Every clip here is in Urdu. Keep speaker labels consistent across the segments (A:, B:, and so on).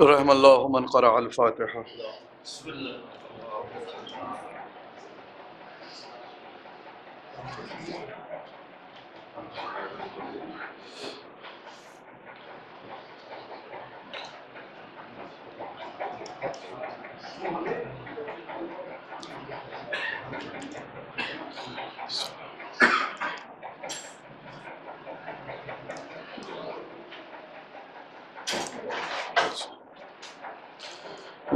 A: رحم اللہ من قرأ الفاتحہ.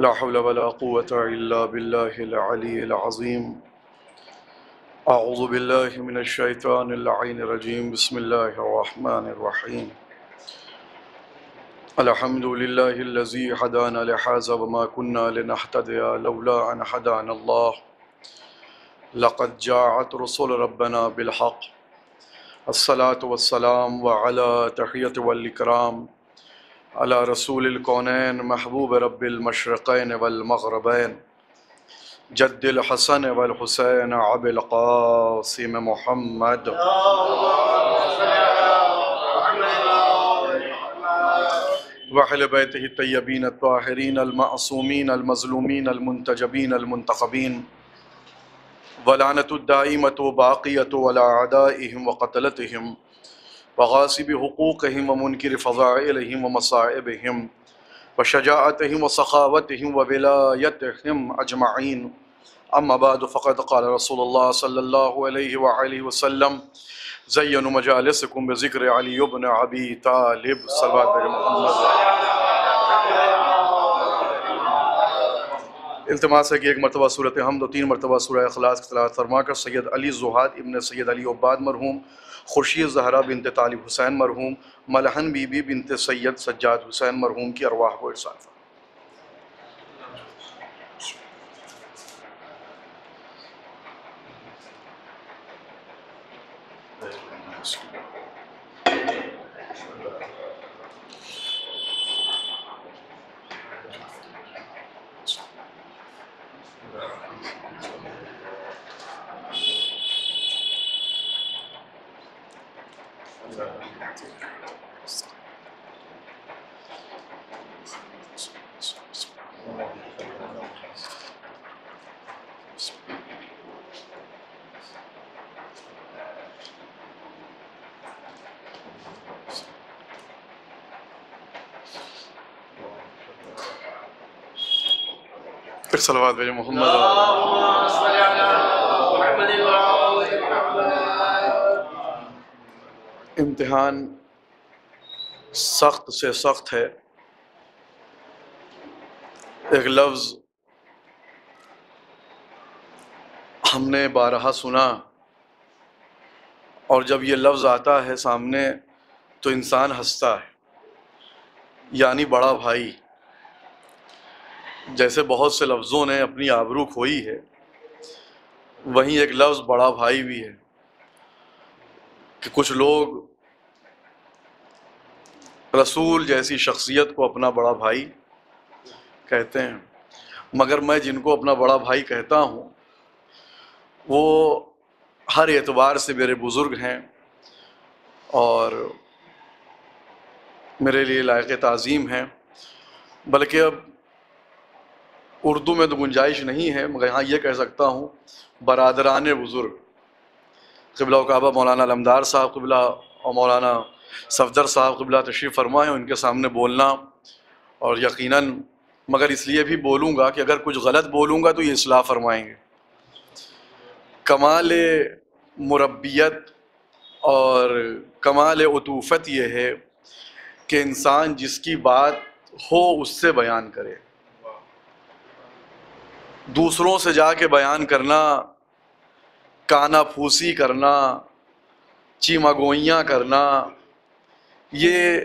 A: لا حول ولا قوة الا باللہ العلی العظیم. اعوذ باللہ من الشیطان اللعین الرجیم. بسم اللہ الرحمن الرحیم. الحمد للہ الذی ہدانا لہذا وما كنا لنہتدی لولا ان ہدانا اللہ. لقد جاءت رسل ربنا بالحق. الصلاة والسلام وعلى تحیۃ والاکرام علی رسول الکونین محبوب رب المشرقین والمغربین جد الحسن والحسین ابی القاسم محمد وأہل بیتہ الطیبین الطاہرین المعصومین المظلومین المنتجبین المنتخبین ولعنۃ الدائمۃ باقیۃ علی اعدائہم وقتلتہم وغاصب حقوقہم ومنکر فضائلہم ومصائبہم وشجاعتہم وسخاوتہم وولایتہم اجمعین. اما بعد فقد قال رسول اللہ صلی اللہ علیہ وآلہ وسلم زینوا مجالسکم بذکر علی بن ابی طالب. صلوات بر محمد. التماس ہے کہ ایک مرتبہ سورۃ حمد و 3 مرتبہ سورہ اخلاص کی تلاوت فرما کر سید علی زہاد ابن سید علی عباد مرحوم، خورشید زہرا بنت طالب حسین مرحوم، ملحن بی بی بنت سید سجاد حسین مرحوم کی ارواح کو ارسال فرما. پھر صلوات بھیجیں محمد. امتحان سخت سے سخت ہے. ایک لفظ ہم نے بارہا سنا، اور جب یہ لفظ آتا ہے سامنے تو انسان ہنستا ہے، یعنی بڑا بھائی. جیسے بہت سے لفظوں نے اپنی آبرو کھوئی ہے، وہیں ایک لفظ بڑا بھائی بھی ہے کہ کچھ لوگ رسول جیسی شخصیت کو اپنا بڑا بھائی کہتے ہیں، مگر میں جن کو اپنا بڑا بھائی کہتا ہوں وہ ہر اعتبار سے میرے بزرگ ہیں اور میرے لیے لائق تعظیم ہیں. بلکہ اب اردو میں تو گنجائش نہیں ہے، مگر یہاں یہ کہہ سکتا ہوں برادران بزرگ قبلہ و کعبہ مولانا علمدار صاحب قبلہ اور مولانا صفدر صاحب قبلہ تشریف فرما ہے. ان کے سامنے بولنا، اور یقیناً مگر اس لیے بھی بولوں گا کہ اگر کچھ غلط بولوں گا تو یہ اصلاح فرمائیں گے. کمال مربیت اور کمال عطوفت یہ ہے کہ انسان جس کی بات ہو اس سے بیان کرے. دوسروں سے جا کے بیان کرنا، کانا پھوسی کرنا، چیما گوئیاں کرنا، یہ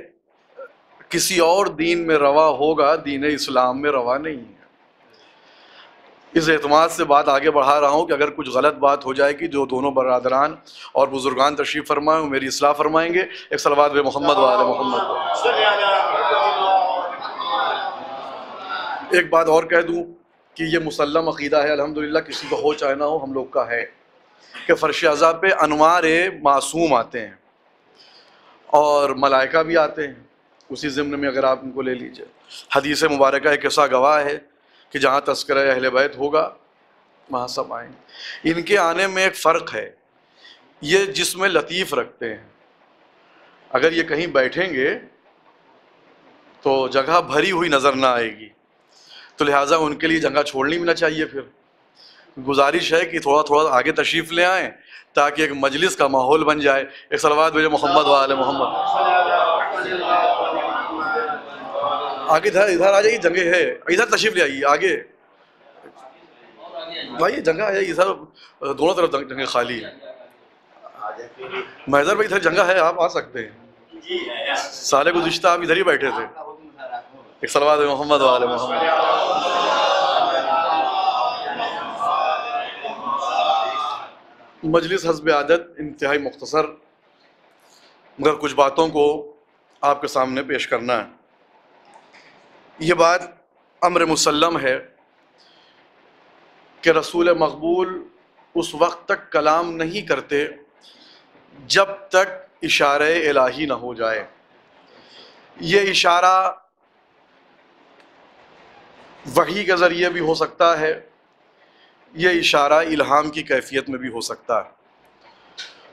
A: کسی اور دین میں روا ہوگا، دین اسلام میں روا نہیں ہے. اس اعتماد سے بات آگے بڑھا رہا ہوں کہ اگر کچھ غلط بات ہو جائے گی، جو دونوں برادران اور بزرگان تشریف فرمائیں وہ میری اصلاح فرمائیں گے. ایک صلوات بے محمد وآل محمد. ایک بات اور کہہ دوں کہ یہ مسلم عقیدہ ہے الحمدللہ، کسی کو ہو چاہے نہ ہو، ہم لوگ کا ہے کہ فرش عذاب پہ انوار معصوم آتے ہیں. اور ملائکہ بھی آتے ہیں اسی ضمن میں، اگر آپ ان کو لے لیجئے۔ حدیث مبارکہ ایک ایسا گواہ ہے کہ جہاں تذکرہ اہل بیت ہوگا وہاں سب آئیں گے۔ ان کے آنے میں ایک فرق ہے، یہ جسم لطیف رکھتے ہیں، اگر یہ کہیں بیٹھیں گے تو جگہ بھری ہوئی نظر نہ آئے گی، تو لہٰذا ان کے لیے جگہ چھوڑنی بھی نہ چاہیے۔ پھر گزارش ہے کہ تھوڑا تھوڑا آگے تشریف لے آئیں تاکہ ایک مجلس کا ماحول بن جائے۔ ایک صلوات بھیجو محمد و آل محمد۔ آگے ادھر آ جائیے، جگہ ہے، ادھر تشریف لے آئیے، آگے آئیے، جگہ ہے ادھر، دونوں طرف جگہ خالی ہے۔ محضر بھائی ادھر جگہ ہے، آپ آ سکتے ہیں، سال گزشتہ آپ ادھر ہی بیٹھے تھے۔ ایک صلوات محمد و آل محمد۔ مجلس حسب عادت انتہائی مختصر، مگر کچھ باتوں کو آپ کے سامنے پیش کرنا ہے۔ یہ بات امر مسلم ہے کہ رسول مقبول اس وقت تک کلام نہیں کرتے جب تک اشارہ الہی نہ ہو جائے۔ یہ اشارہ وحی کے ذریعے بھی ہو سکتا ہے، یہ اشارہ الہام کی کیفیت میں بھی ہو سکتا ہے۔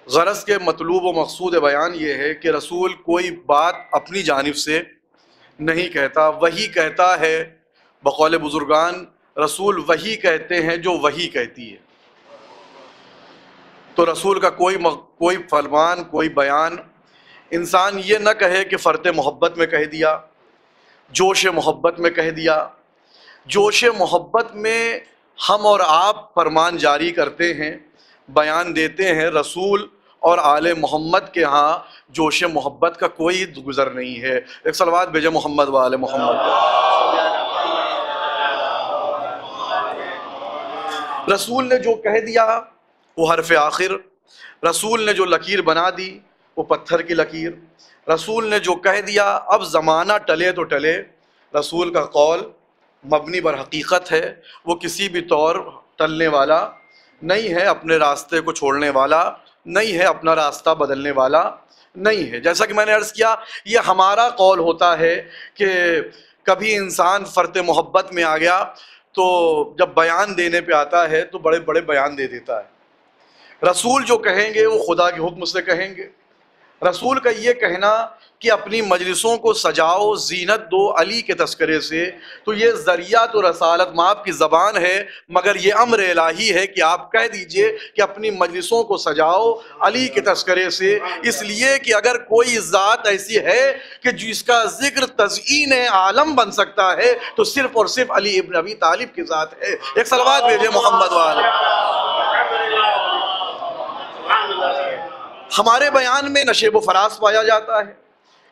A: غرض کے مطلوب و مقصود بیان یہ ہے کہ رسول کوئی بات اپنی جانب سے نہیں کہتا، وحی کہتا ہے۔ بقول بزرگان رسول وحی کہتے ہیں جو وحی کہتی ہے۔ تو رسول کا کوئی فرمان، کوئی بیان انسان یہ نہ کہے کہ فرط محبت میں کہہ دیا، جوش محبت میں کہہ دیا۔ جوش محبت میں ہم اور آپ فرمان جاری کرتے ہیں، بیان دیتے ہیں، رسول اور آل محمد کے ہاں جوش محبت کا کوئی گزر نہیں ہے۔ ایک صلوات بھیجے محمد و آل محمد۔ رسول نے جو کہہ دیا وہ حرف آخر، رسول نے جو لکیر بنا دی وہ پتھر کی لکیر، رسول نے جو کہہ دیا اب زمانہ ٹلے تو ٹلے، رسول کا قول مبنی بر حقیقت ہے، وہ کسی بھی طور ٹلنے والا نہیں ہے، اپنے راستے کو چھوڑنے والا نہیں ہے، اپنا راستہ بدلنے والا نہیں ہے۔ جیسا کہ میں نے عرض کیا، یہ ہمارا قول ہوتا ہے کہ کبھی انسان فرط محبت میں آ گیا تو جب بیان دینے پہ آتا ہے تو بڑے بڑے بیان دے دیتا ہے۔ رسول جو کہیں گے وہ خدا کے حکم سے کہیں گے۔ رسول کا یہ کہنا کہ اپنی مجلسوں کو سجاؤ، زینت دو علی کے تذکرے سے، تو یہ ذریعہ تو رسالت مآب کی زبان ہے، مگر یہ امر الہی ہے کہ آپ کہہ دیجئے کہ اپنی مجلسوں کو سجاؤ علی کے تذکرے سے، اس لیے کہ اگر کوئی ذات ایسی ہے کہ جس کا ذکر تزئین عالم بن سکتا ہے تو صرف اور صرف علی ابن ابی طالب کی ذات ہے۔ ایک صلوات بھیجے محمد والے۔ ہمارے بیان میں نشیب و فراز پایا جاتا ہے،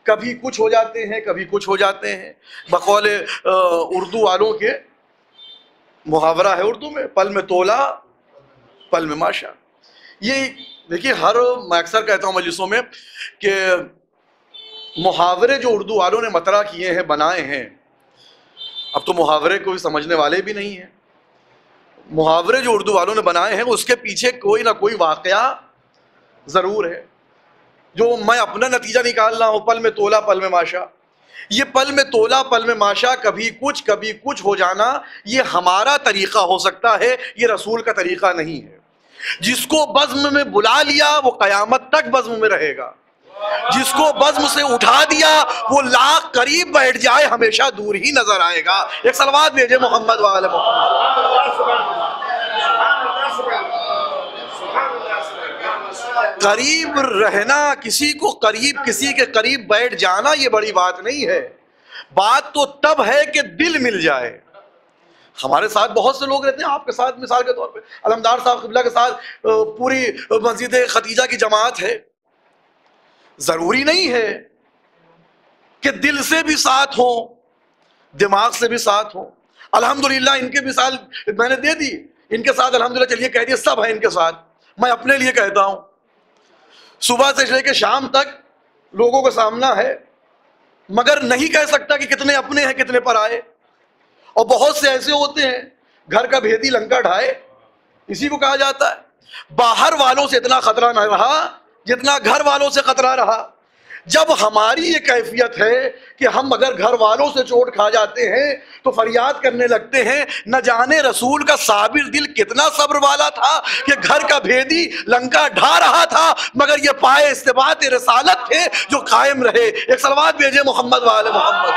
A: کبھی کچھ ہو جاتے ہیں، کبھی کچھ ہو جاتے ہیں۔ بقول اردو والوں کے محاورہ ہے اردو میں، پل میں تولا پل میں ماشا۔ یہ دیکھیے، میں اکثر کہتا ہوں مجلسوں میں کہ محاورے جو اردو والوں نے مطرح کیے ہیں، بنائے ہیں، اب تو محاورے کو بھی سمجھنے والے بھی نہیں ہیں۔ محاورے جو اردو والوں نے بنائے ہیں اس کے پیچھے کوئی نہ کوئی واقعہ ضرور ہے، جو میں اپنا نتیجہ نکال رہا ہوں۔ پل میں تولا پل میں ماشا، یہ پل میں تولا پل میں ماشا، کبھی کچھ ہو جانا، یہ ہمارا طریقہ ہو سکتا ہے، یہ رسول کا طریقہ نہیں ہے۔ جس کو بزم میں بلا لیا وہ قیامت تک بزم میں رہے گا، جس کو بزم سے اٹھا دیا وہ لاکھ قریب بیٹھ جائے ہمیشہ دور ہی نظر آئے گا۔ ایک صلوات بھیجے محمد وآل محمد۔ قریب رہنا، کسی کے قریب بیٹھ جانا یہ بڑی بات نہیں ہے، بات تو تب ہے کہ دل مل جائے۔ ہمارے ساتھ بہت سے لوگ رہتے ہیں، آپ کے ساتھ مثال کے طور پہ علمدار صاحب قبلہ کے ساتھ پوری مسجد ختیجہ کی جماعت ہے، ضروری نہیں ہے کہ دل سے بھی ساتھ ہوں، دماغ سے بھی ساتھ ہوں۔ الحمدللہ ان کے مثال میں نے دے دی، ان کے ساتھ الحمدللہ چلیے کہہ دیا سب ہے ان کے ساتھ۔ میں اپنے لیے کہتا ہوں، صبح سے لے کے شام تک لوگوں کا سامنا ہے، مگر نہیں کہہ سکتا کہ کتنے اپنے ہیں کتنے پر آئے۔ اور بہت سے ایسے ہوتے ہیں گھر کا بھیدی لنکا ڈھائے، اسی کو کہا جاتا ہے۔ باہر والوں سے اتنا خطرہ نہ رہا جتنا گھر والوں سے خطرہ رہا۔ جب ہماری یہ کیفیت ہے کہ ہم اگر گھر والوں سے چوٹ کھا جاتے ہیں تو فریاد کرنے لگتے ہیں، نہ جانے رسول کا صابر دل کتنا صبر والا تھا کہ گھر کا بھیدی لنکا ڈھا رہا تھا، مگر یہ پائے استبات رسالت تھے جو قائم رہے۔ ایک صلوات بھیجے محمد وآل محمد۔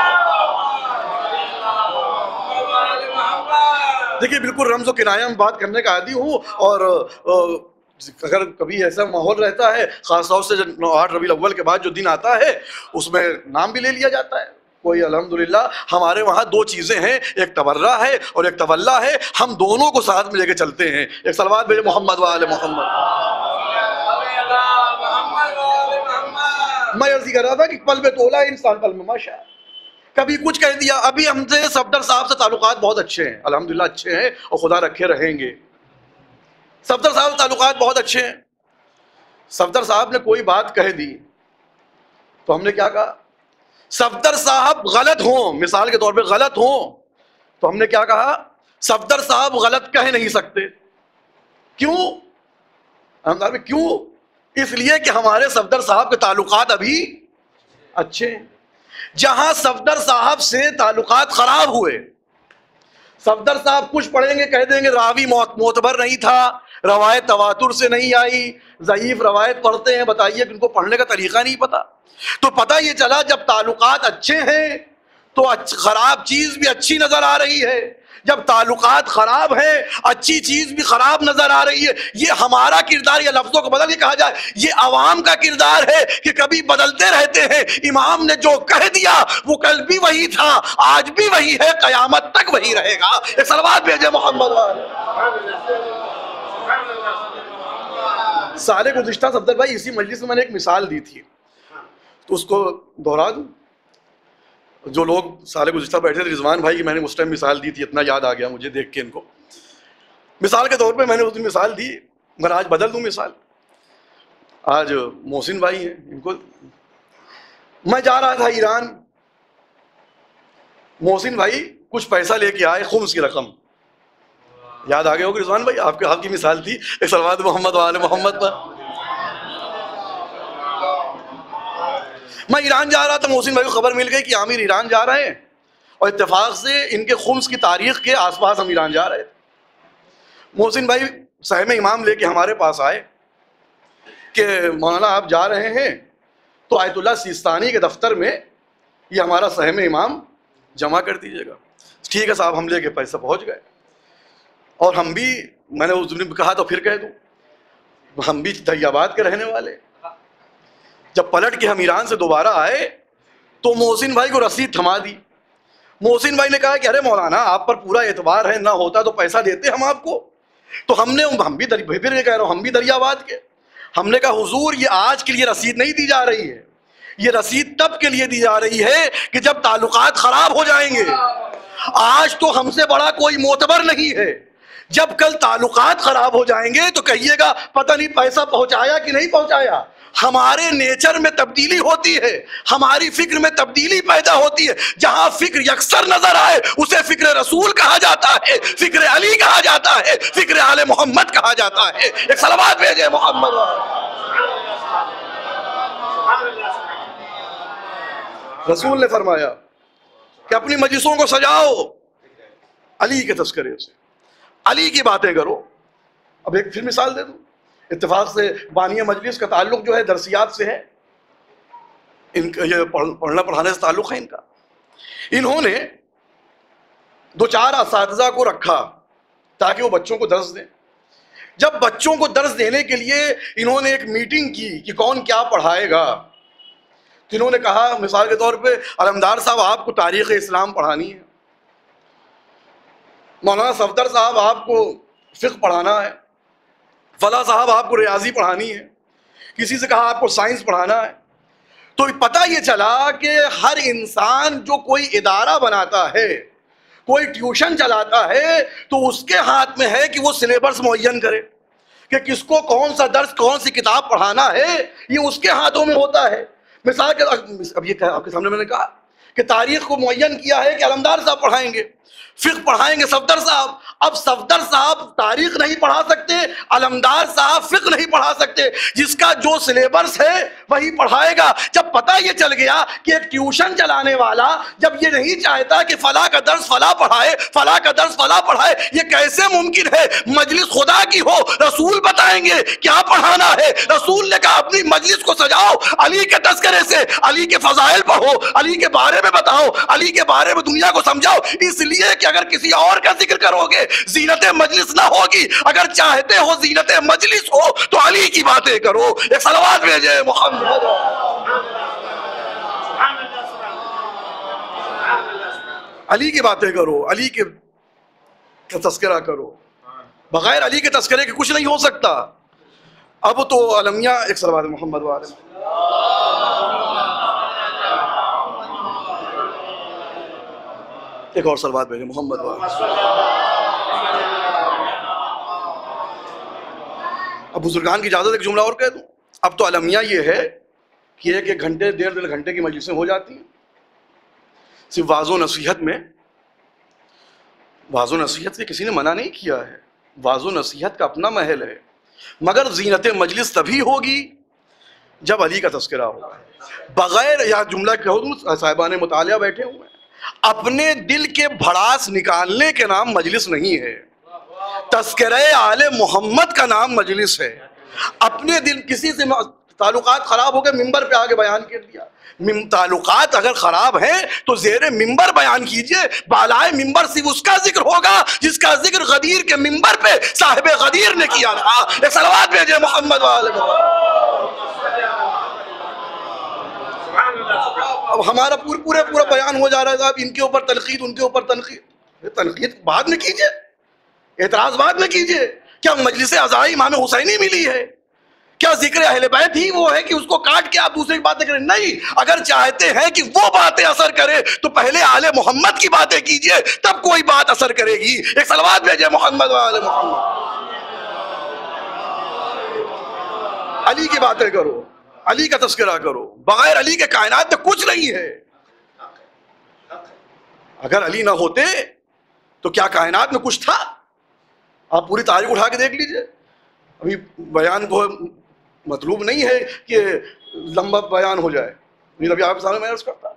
A: دیکھیے بالکل رمز و کنایہ میں بات کرنے کا عادی ہوں، اور اگر کبھی ایسا ماحول رہتا ہے، خاص طور سے 8 ربیع الاول کے بعد جو دن آتا ہے اس میں نام بھی لے لیا جاتا ہے کوئی۔ الحمدللہ ہمارے وہاں 2 چیزیں ہیں، ایک تبرہ ہے اور ایک تولا ہے، ہم دونوں کو ساتھ میں لے کے چلتے ہیں۔ ایک صلوات بھیجے محمد وآل محمد۔ میں عرض کر رہا تھا کہ پل میں تولا انسان پل میں ماشا، کبھی کچھ کہہ دیا۔ ابھی ہم سے صفدر صاحب سے تعلقات بہت اچھے ہیں، الحمدللہ اچھے ہیں اور خدا رکھے رہیں گے۔ صفدر صاحب سے تعلقات بہت اچھے ہیں۔ صفدر صاحب نے کوئی بات کہہ دی تو ہم نے کیا کہا؟ صفدر صاحب غلط ہوں، مثال کے طور پہ غلط ہوں تو ہم نے کیا کہا؟ صفدر صاحب غلط کہہ نہیں سکتے۔ کیوں؟ کیوں؟ اس لیے کہ ہمارے صفدر صاحب کے تعلقات ابھی اچھے ہیں۔ جہاں صفدر صاحب سے تعلقات خراب ہوئے، صفدر صاحب کچھ پڑھیں گے کہہ دیں گے راوی معتبر نہیں تھا، روایت تواتر سے نہیں آئی، ضعیف روایت پڑھتے ہیں، بتائیے کہ ان کو پڑھنے کا طریقہ نہیں پتا۔ تو پتہ یہ چلا جب تعلقات اچھے ہیں تو خراب چیز بھی اچھی نظر آ رہی ہے، جب تعلقات خراب ہیں اچھی چیز بھی خراب نظر آ رہی ہے۔ یہ ہمارا کردار، یہ لفظوں کو بدل کے کہا جائے یہ عوام کا کردار ہے کہ کبھی بدلتے رہتے ہیں۔ امام نے جو کہہ دیا وہ کل بھی وہی تھا، آج بھی وہی ہے، قیامت تک وہی رہے گا۔ ایک صلوات بھیجے محمد والے۔ سال گزشتہ صفدر بھائی اسی مجلس میں نے ایک مثال دی تھی تو اس کو دہرا دوں۔ جو لوگ سال گزشتہ بیٹھے تھے، رضوان بھائی کی میں نے اس ٹائم مثال دی تھی، اتنا یاد آ گیا مجھے دیکھ کے ان کو۔ مثال کے طور پہ میں نے اس دن مثال دی، مگر آج بدل دوں مثال۔ آج محسن بھائی ہیں، ان کو میں جا رہا تھا ایران، محسن بھائی کچھ پیسہ لے کے آئے، خمس کی رقم، یاد آ گیا ہوگا رضوان بھائی، آپ کی مثال تھی ایک صلوات محمد وآل محمد پر۔ میں ایران جا رہا تھا، محسن بھائی کو خبر مل گئی کہ عامر ایران جا رہے ہیں، اور اتفاق سے ان کے خمس کی تاریخ کے آس پاس ہم ایران جا رہے تھے۔ محسن بھائی سہم امام لے کے ہمارے پاس آئے کہ مولانا آپ جا رہے ہیں تو آیت اللہ سیستانی کے دفتر میں یہ ہمارا سہم امام جمع کر دیجیے گا۔ ٹھیک ہے صاحب، ہم لے کے پیسہ پہنچ گئے، اور ہم بھی، میں نے اس دن کہا تو پھر کہہ دوں، ہم بھی دریا آباد کے رہنے والے۔ جب پلٹ کے ہم ایران سے دوبارہ آئے تو محسن بھائی کو رسید تھما دی۔ محسن بھائی نے کہا کہ ارے مولانا آپ پر پورا اعتبار ہے، نہ ہوتا تو پیسہ دیتے ہم آپ کو۔ تو ہم بھی پھر یہ کہہ رہا ہوں، ہم بھی دریا آباد کے، ہم نے کہا حضور یہ آج کے لیے رسید نہیں دی جا رہی ہے، یہ رسید تب کے لیے دی جا رہی ہے کہ جب تعلقات خراب ہو جائیں گے۔ آج تو ہم سے بڑا کوئی معتبر نہیں ہے، جب کل تعلقات خراب ہو جائیں گے تو کہیے گا پتہ نہیں پیسہ پہنچایا کہ نہیں پہنچایا۔ ہمارے نیچر میں تبدیلی ہوتی ہے، ہماری فکر میں تبدیلی پیدا ہوتی ہے۔ جہاں فکر یکسر نظر آئے اسے فکر رسول کہا جاتا ہے، فکر علی کہا جاتا ہے، فکر آل محمد کہا جاتا ہے۔ ایک صلوات بھیجے محمد۔ رسول نے فرمایا کہ اپنی مجلسوں کو سجاؤ علی کے تذکرے سے، علی کی باتیں کرو۔ اب ایک پھر مثال دے دوں، اتفاق سے بانی مجلس کا تعلق جو ہے درسیات سے ہے، ان کا یہ پڑھنا پڑھانے سے تعلق ہے ان کا۔ انہوں نے 2-4 اساتذہ کو رکھا تاکہ وہ بچوں کو درس دیں۔ جب بچوں کو درس دینے کے لیے انہوں نے ایک میٹنگ کی کہ کون کیا پڑھائے گا، تو انہوں نے کہا مثال کے طور پہ علمدار صاحب آپ کو تاریخ اسلام پڑھانی ہے، مولانا صفدر صاحب آپ کو فقہ پڑھانا ہے، فلاں صاحب آپ کو ریاضی پڑھانی ہے، کسی سے کہا آپ کو سائنس پڑھانا ہے۔ تو پتہ یہ چلا کہ ہر انسان جو کوئی ادارہ بناتا ہے، کوئی ٹیوشن چلاتا ہے، تو اس کے ہاتھ میں ہے کہ وہ سلیبس معین کرے کہ کس کو کون سا درس کون سی کتاب پڑھانا ہے، یہ اس کے ہاتھوں میں ہوتا ہے۔ مثال کے اب یہ آپ کے سامنے میں نے کہا کہ تاریخ کو معین کیا ہے کہ علمدار صاحب پڑھائیں گے، فقہ پڑھائیں گے صفدر صاحب. اب صفدر صاحب تاریخ نہیں پڑھا سکتے, علمدار صاحب فقہ نہیں پڑھا سکتے, جس کا جو سلیبس ہے وہی پڑھائے گا. جب پتہ یہ چل گیا کہ ایک ٹیوشن چلانے والا جب یہ نہیں چاہتا کہ فلاں کا درس فلاں پڑھائے, فلاں کا درس فلاں پڑھائے, یہ کیسے ممکن ہے؟ مجلس خدا کی ہو, رسول بتائیں گے کیا پڑھانا ہے. رسول نے کہا اپنی مجلس کو سجاؤ علی کے تذکرے سے, علی کے فضائل پڑھو, علی کے بارے میں بتاؤ, علی کے بارے میں دنیا کو سمجھاؤ. اس لیے کہ اگر کسی اور کا ذکر کرو گے زینت مجلس نہ ہوگی. اگر چاہتے ہو زینت مجلس ہو تو علی کی باتیں کرو. ایک صلوات بھیجے محمد. علی کی باتیں کرو, علی کے تذکرہ کرو. بغیر علی کے تذکرے کے کچھ نہیں ہو سکتا. اب تو المیہ. ایک صلوات محمد والے. ایک اور صلوات بھیجے محمد والے. اب بزرگان کی اجازت ایک جملہ اور کہہ دوں. اب تو المیہ یہ ہے کہ ایک گھنٹے 1.5 گھنٹے کی مجلسیں ہو جاتی ہیں. صرف واعظ و نصیحت میں, واعظ و نصیحت سے کسی نے منع نہیں کیا ہے, واعظ و نصیحت کا اپنا محل ہے, مگر زینت مجلس تبھی ہوگی جب علی کا تذکرہ ہوگا. بغیر, یا جملہ کہو دوں, صاحبان مطالعہ بیٹھے ہوئے ہیں, اپنے دل کے بھڑاس نکالنے کے نام مجلس نہیں ہے, تذکرہ آل محمد کا نام مجلس ہے. اپنے دل, کسی سے تعلقات خراب ہو گئے, ممبر پہ آگے بیان کر دیا. تعلقات اگر خراب ہیں تو زیر ممبر بیان کیجئے. بالائے ممبر صرف اس کا ذکر ہوگا جس کا ذکر غدیر کے ممبر پہ صاحب غدیر نے کیا تھا. ایک صلوات بھیجے محمد والے. اب ہمارا پورا بیان ہو جا رہا ہے صاحب, ان کے اوپر تنقید, ان کے اوپر تنقید. تنقید بعد میں کیجئے, اعتراض بعد میں کیجئے. کیا مجلس عزائی امام حسینی ملی ہے؟ کیا ذکر اہل بیت ہی وہ ہے کہ اس کو کاٹ کے آپ دوسرے کی باتیں کریں؟ نہیں. اگر چاہتے ہیں کہ وہ باتیں اثر کرے تو پہلے آل محمد کی باتیں کیجئے, تب کوئی بات اثر کرے گی. ایک صلوات بھیجے محمد و آل محمد. علی کی باتیں کرو, علی کا تذکرہ کرو. بغیر علی کے کائنات میں کچھ نہیں ہے. اگر علی نہ ہوتے تو کیا کائنات میں کچھ تھا؟ آپ پوری تاریخ اٹھا کے دیکھ لیجئے. ابھی بیان کو مطلوب نہیں ہے کہ لمبا بیان ہو جائے. ابھی آپ سامنے میں عرض کرتا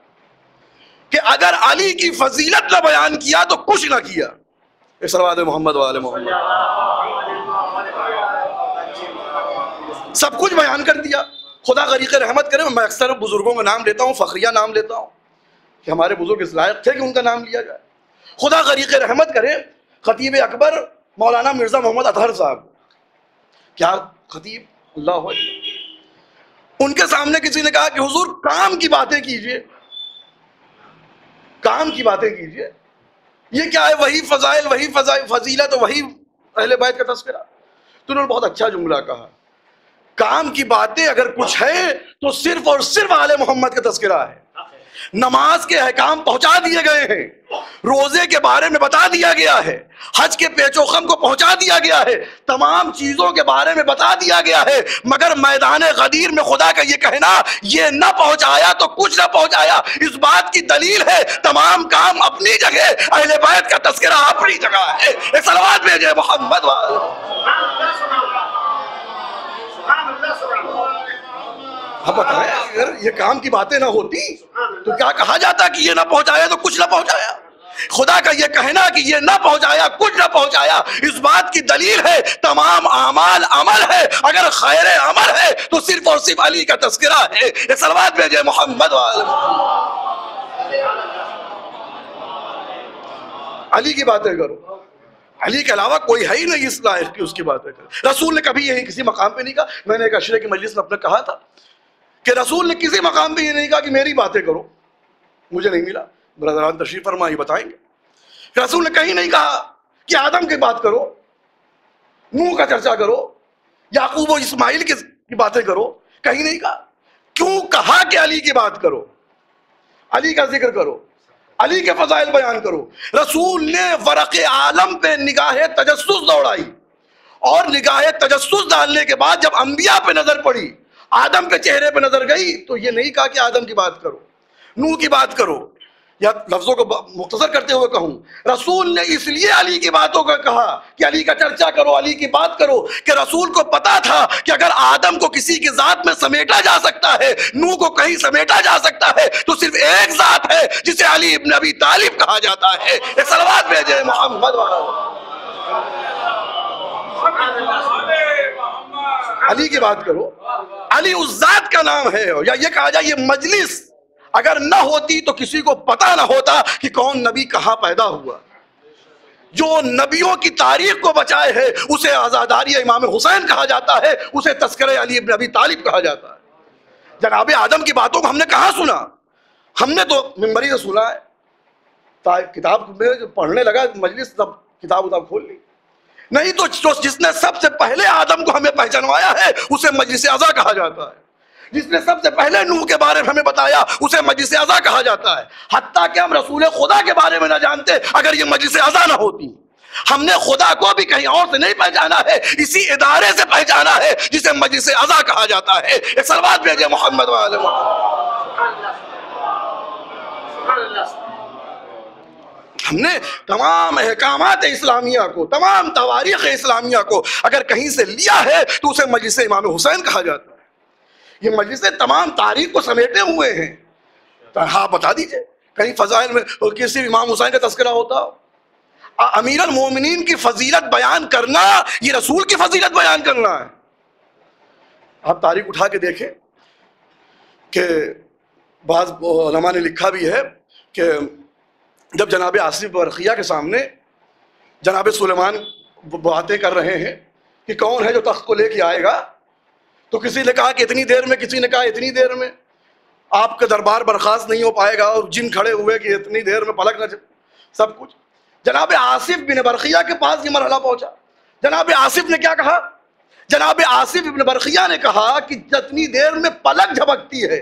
A: کہ اگر علی کی فضیلت نہ بیان کیا تو کچھ نہ کیا. ایک صلوات محمد والے محمد. سب کچھ بیان کر دیا. خدا غریق رحمت کرے. میں اکثر بزرگوں کا نام لیتا ہوں, فخریہ نام لیتا ہوں کہ ہمارے بزرگ اس لائق تھے کہ ان کا نام لیا جائے. خدا غریق رحمت کرے خطیب اکبر مولانا مرزا محمد اطہر صاحب. کیا خطیب, اللہ اکبر. ان کے سامنے کسی نے کہا کہ حضور کام کی باتیں کیجئے, کام کی باتیں کیجئے. یہ کیا ہے؟ وہی فضائل, وہی فضیلت, وہی اہل بیت کا تذکرہ. تو انہوں نے بہت اچھا جملہ کہا, کام کی باتیں اگر کچھ ہے تو صرف اور صرف آل محمد کا تذکرہ ہے. نماز کے احکام پہنچا دیے گئے ہیں, روزے کے بارے میں بتا دیا گیا ہے, حج کے پیچ و خم کو پہنچا دیا گیا ہے, تمام چیزوں کے بارے میں بتا دیا گیا ہے. مگر میدان غدیر میں خدا کا یہ کہنا یہ نہ پہنچایا تو کچھ نہ پہنچایا. اس بات کی دلیل ہے تمام کام اپنی جگہ, اہل بیت کا تذکرہ اپنی جگہ ہے. ایک صلوات بھیجے محمد والے. ہم بتائیں اگر یہ کام کی باتیں نہ ہوتی تو کیا کہا جاتا کہ یہ نہ پہنچایا تو کچھ نہ پہنچایا. خدا کا یہ کہنا کہ یہ نہ پہنچایا کچھ نہ پہنچایا, اس بات کی دلیل ہے تمام اعمال عمل ہے. اگر خیر عمل ہے تو صرف اور صرف علی کا تذکرہ ہے. یہ صلوات بھیجے محمد والے. علی کی باتیں کرو. علی کے علاوہ کوئی ہے ہی نہیں اس لائق کی اس کی باتیں کرو. رسول نے کبھی یہی کسی مقام پہ نہیں کہا. میں نے ایک عشرے کی مجلس میں اپنے کہا تھا کہ رسول نے کسی مقام پہ یہ نہیں کہا کہ میری باتیں کرو, مجھے نہیں ملا. برادران تشریف فرما یہ بتائیں گے. رسول نے کہیں نہیں کہا کہ آدم کی بات کرو, نوح کا چرچا کرو, یعقوب و اسماعیل کی باتیں کرو. کہیں نہیں کہا. کیوں کہا کہ علی کی بات کرو, علی کا ذکر کرو, علی کے فضائل بیان کرو. رسول نے ورق عالم پہ نگاہ تجسس دوڑائی, اور نگاہ تجسس ڈالنے کے بعد جب انبیاء پہ نظر پڑی, آدم کے چہرے پہ نظر گئی, تو یہ نہیں کہا کہ آدم کی بات کرو, نوح کی بات کرو, یا لفظوں کو مختصر کرتے ہوئے کہوں، رسول نے اس لیے علی کی باتوں کا کہا کہ علی کا چرچا کرو، علی کی بات کرو، کہ رسول کو پتا تھا کہ اگر آدم کو کسی کی ذات میں سمیٹا جا سکتا ہے، نوح کو کہیں سمیٹا جا سکتا ہے، تو صرف ایک ذات ہے جسے علی ابن ابی طالب کہا جاتا ہے۔ ایک صلوات بھیجے محمد علی کی بات کرو۔ علی اس ذات کا نام ہے، یا یہ کہا جائے یہ مجلس اگر نہ ہوتی تو کسی کو پتا نہ ہوتا کہ کون نبی کہاں پیدا ہوا۔ جو نبیوں کی تاریخ کو بچائے ہے اسے عزاداری امام حسین کہا جاتا ہے، اسے تذکرہ علی ابن ابی طالب کہا جاتا ہے۔ جناب آدم کی باتوں کو ہم نے کہاں سنا؟ ہم نے تو منبری سے سنا ہے، کتاب میں پڑھنے لگا مجلس تب کتاب کھول لی، نہیں تو جس نے سب سے پہلے آدم کو ہمیں پہچانوایا ہے اسے مجلس اعضا کہا جاتا ہے، جس نے سب سے پہلے نوح کے بارے میں ہمیں بتایا اسے مجلس اعضا کہا جاتا ہے۔ حتیٰ کہ ہم رسول خدا کے بارے میں نہ جانتے اگر یہ مجلس اعضا نہ ہوتی۔ ہم نے خدا کو بھی کہیں اور سے نہیں پہچانا ہے، اسی ادارے سے پہچانا ہے جسے مجلس اعضا کہا جاتا ہے۔ ایک صلوات بھیجے محمد وعلی محمد۔ ہم نے تمام احکامات اسلامیہ کو، تمام تواریخ اسلامیہ کو اگر کہیں سے لیا ہے تو اسے مجلس امام حسین کہا جاتا ہے۔ یہ مجلسیں تمام تاریخ کو سمیٹے ہوئے ہیں۔ ہاں بتا دیجئے کہیں فضائل میں کسی امام حسین کا تذکرہ ہوتا ہو؟ امیر المومنین کی فضیلت بیان کرنا یہ رسول کی فضیلت بیان کرنا ہے۔ آپ تاریخ اٹھا کے دیکھیں کہ بعض علماء نے لکھا بھی ہے کہ جب جناب آصف برقیہ کے سامنے جناب سلیمان باتیں کر رہے ہیں کہ کون ہے جو تخت کو لے کے آئے گا، تو کسی نے کہا کہ اتنی دیر میں، کسی نے کہا اتنی دیر میں، آپ کا دربار برخاست نہیں ہو پائے گا، اور جن کھڑے ہوئے کہ اتنی دیر میں پلک نہ سب کچھ۔ جناب آصف بن برقیہ کے پاس یہ مرحلہ پہنچا۔ جناب آصف نے کیا کہا؟ جناب آصف بن برقیہ نے کہا کہ جتنی دیر میں پلک جھپکتی ہے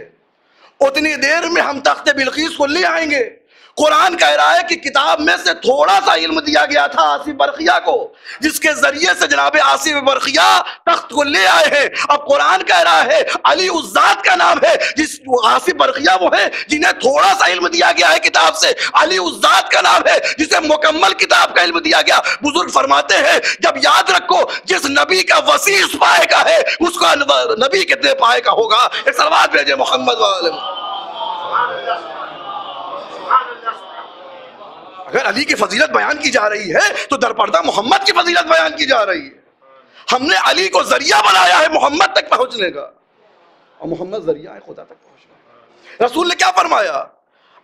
A: اتنی دیر میں ہم تخت بلقیس کو لے آئیں گے۔ قرآن کہہ رہا ہے کہ کتاب میں سے تھوڑا سا علم دیا گیا تھا آصف برقیہ کو، جس کے ذریعے سے جناب آصف برقیہ تخت کو لے آئے ہیں۔ اب قرآن کہہ رہا ہے علی اس ذات کا نام ہے جس آصف برقیہ وہ ہیں جنہیں تھوڑا سا علم دیا گیا ہے کتاب سے، علی اس ذات کا نام ہے جسے مکمل کتاب کا علم دیا گیا۔ بزرگ فرماتے ہیں جب یاد رکھو جس نبی کا وسیع پائے کا ہے اس کا نبی کتنے پائے کا ہوگا۔ ایک صلوات بھیجے محمد والے۔ اگر علی کی فضیلت بیان کی جا رہی ہے تو درپردہ محمد کی فضیلت بیان کی جا رہی ہے۔ ہم نے علی کو ذریعہ بنایا ہے محمد تک پہنچنے کا، اور محمد ذریعہ ہے خدا تک پہنچنے کا۔ رسول نے کیا فرمایا؟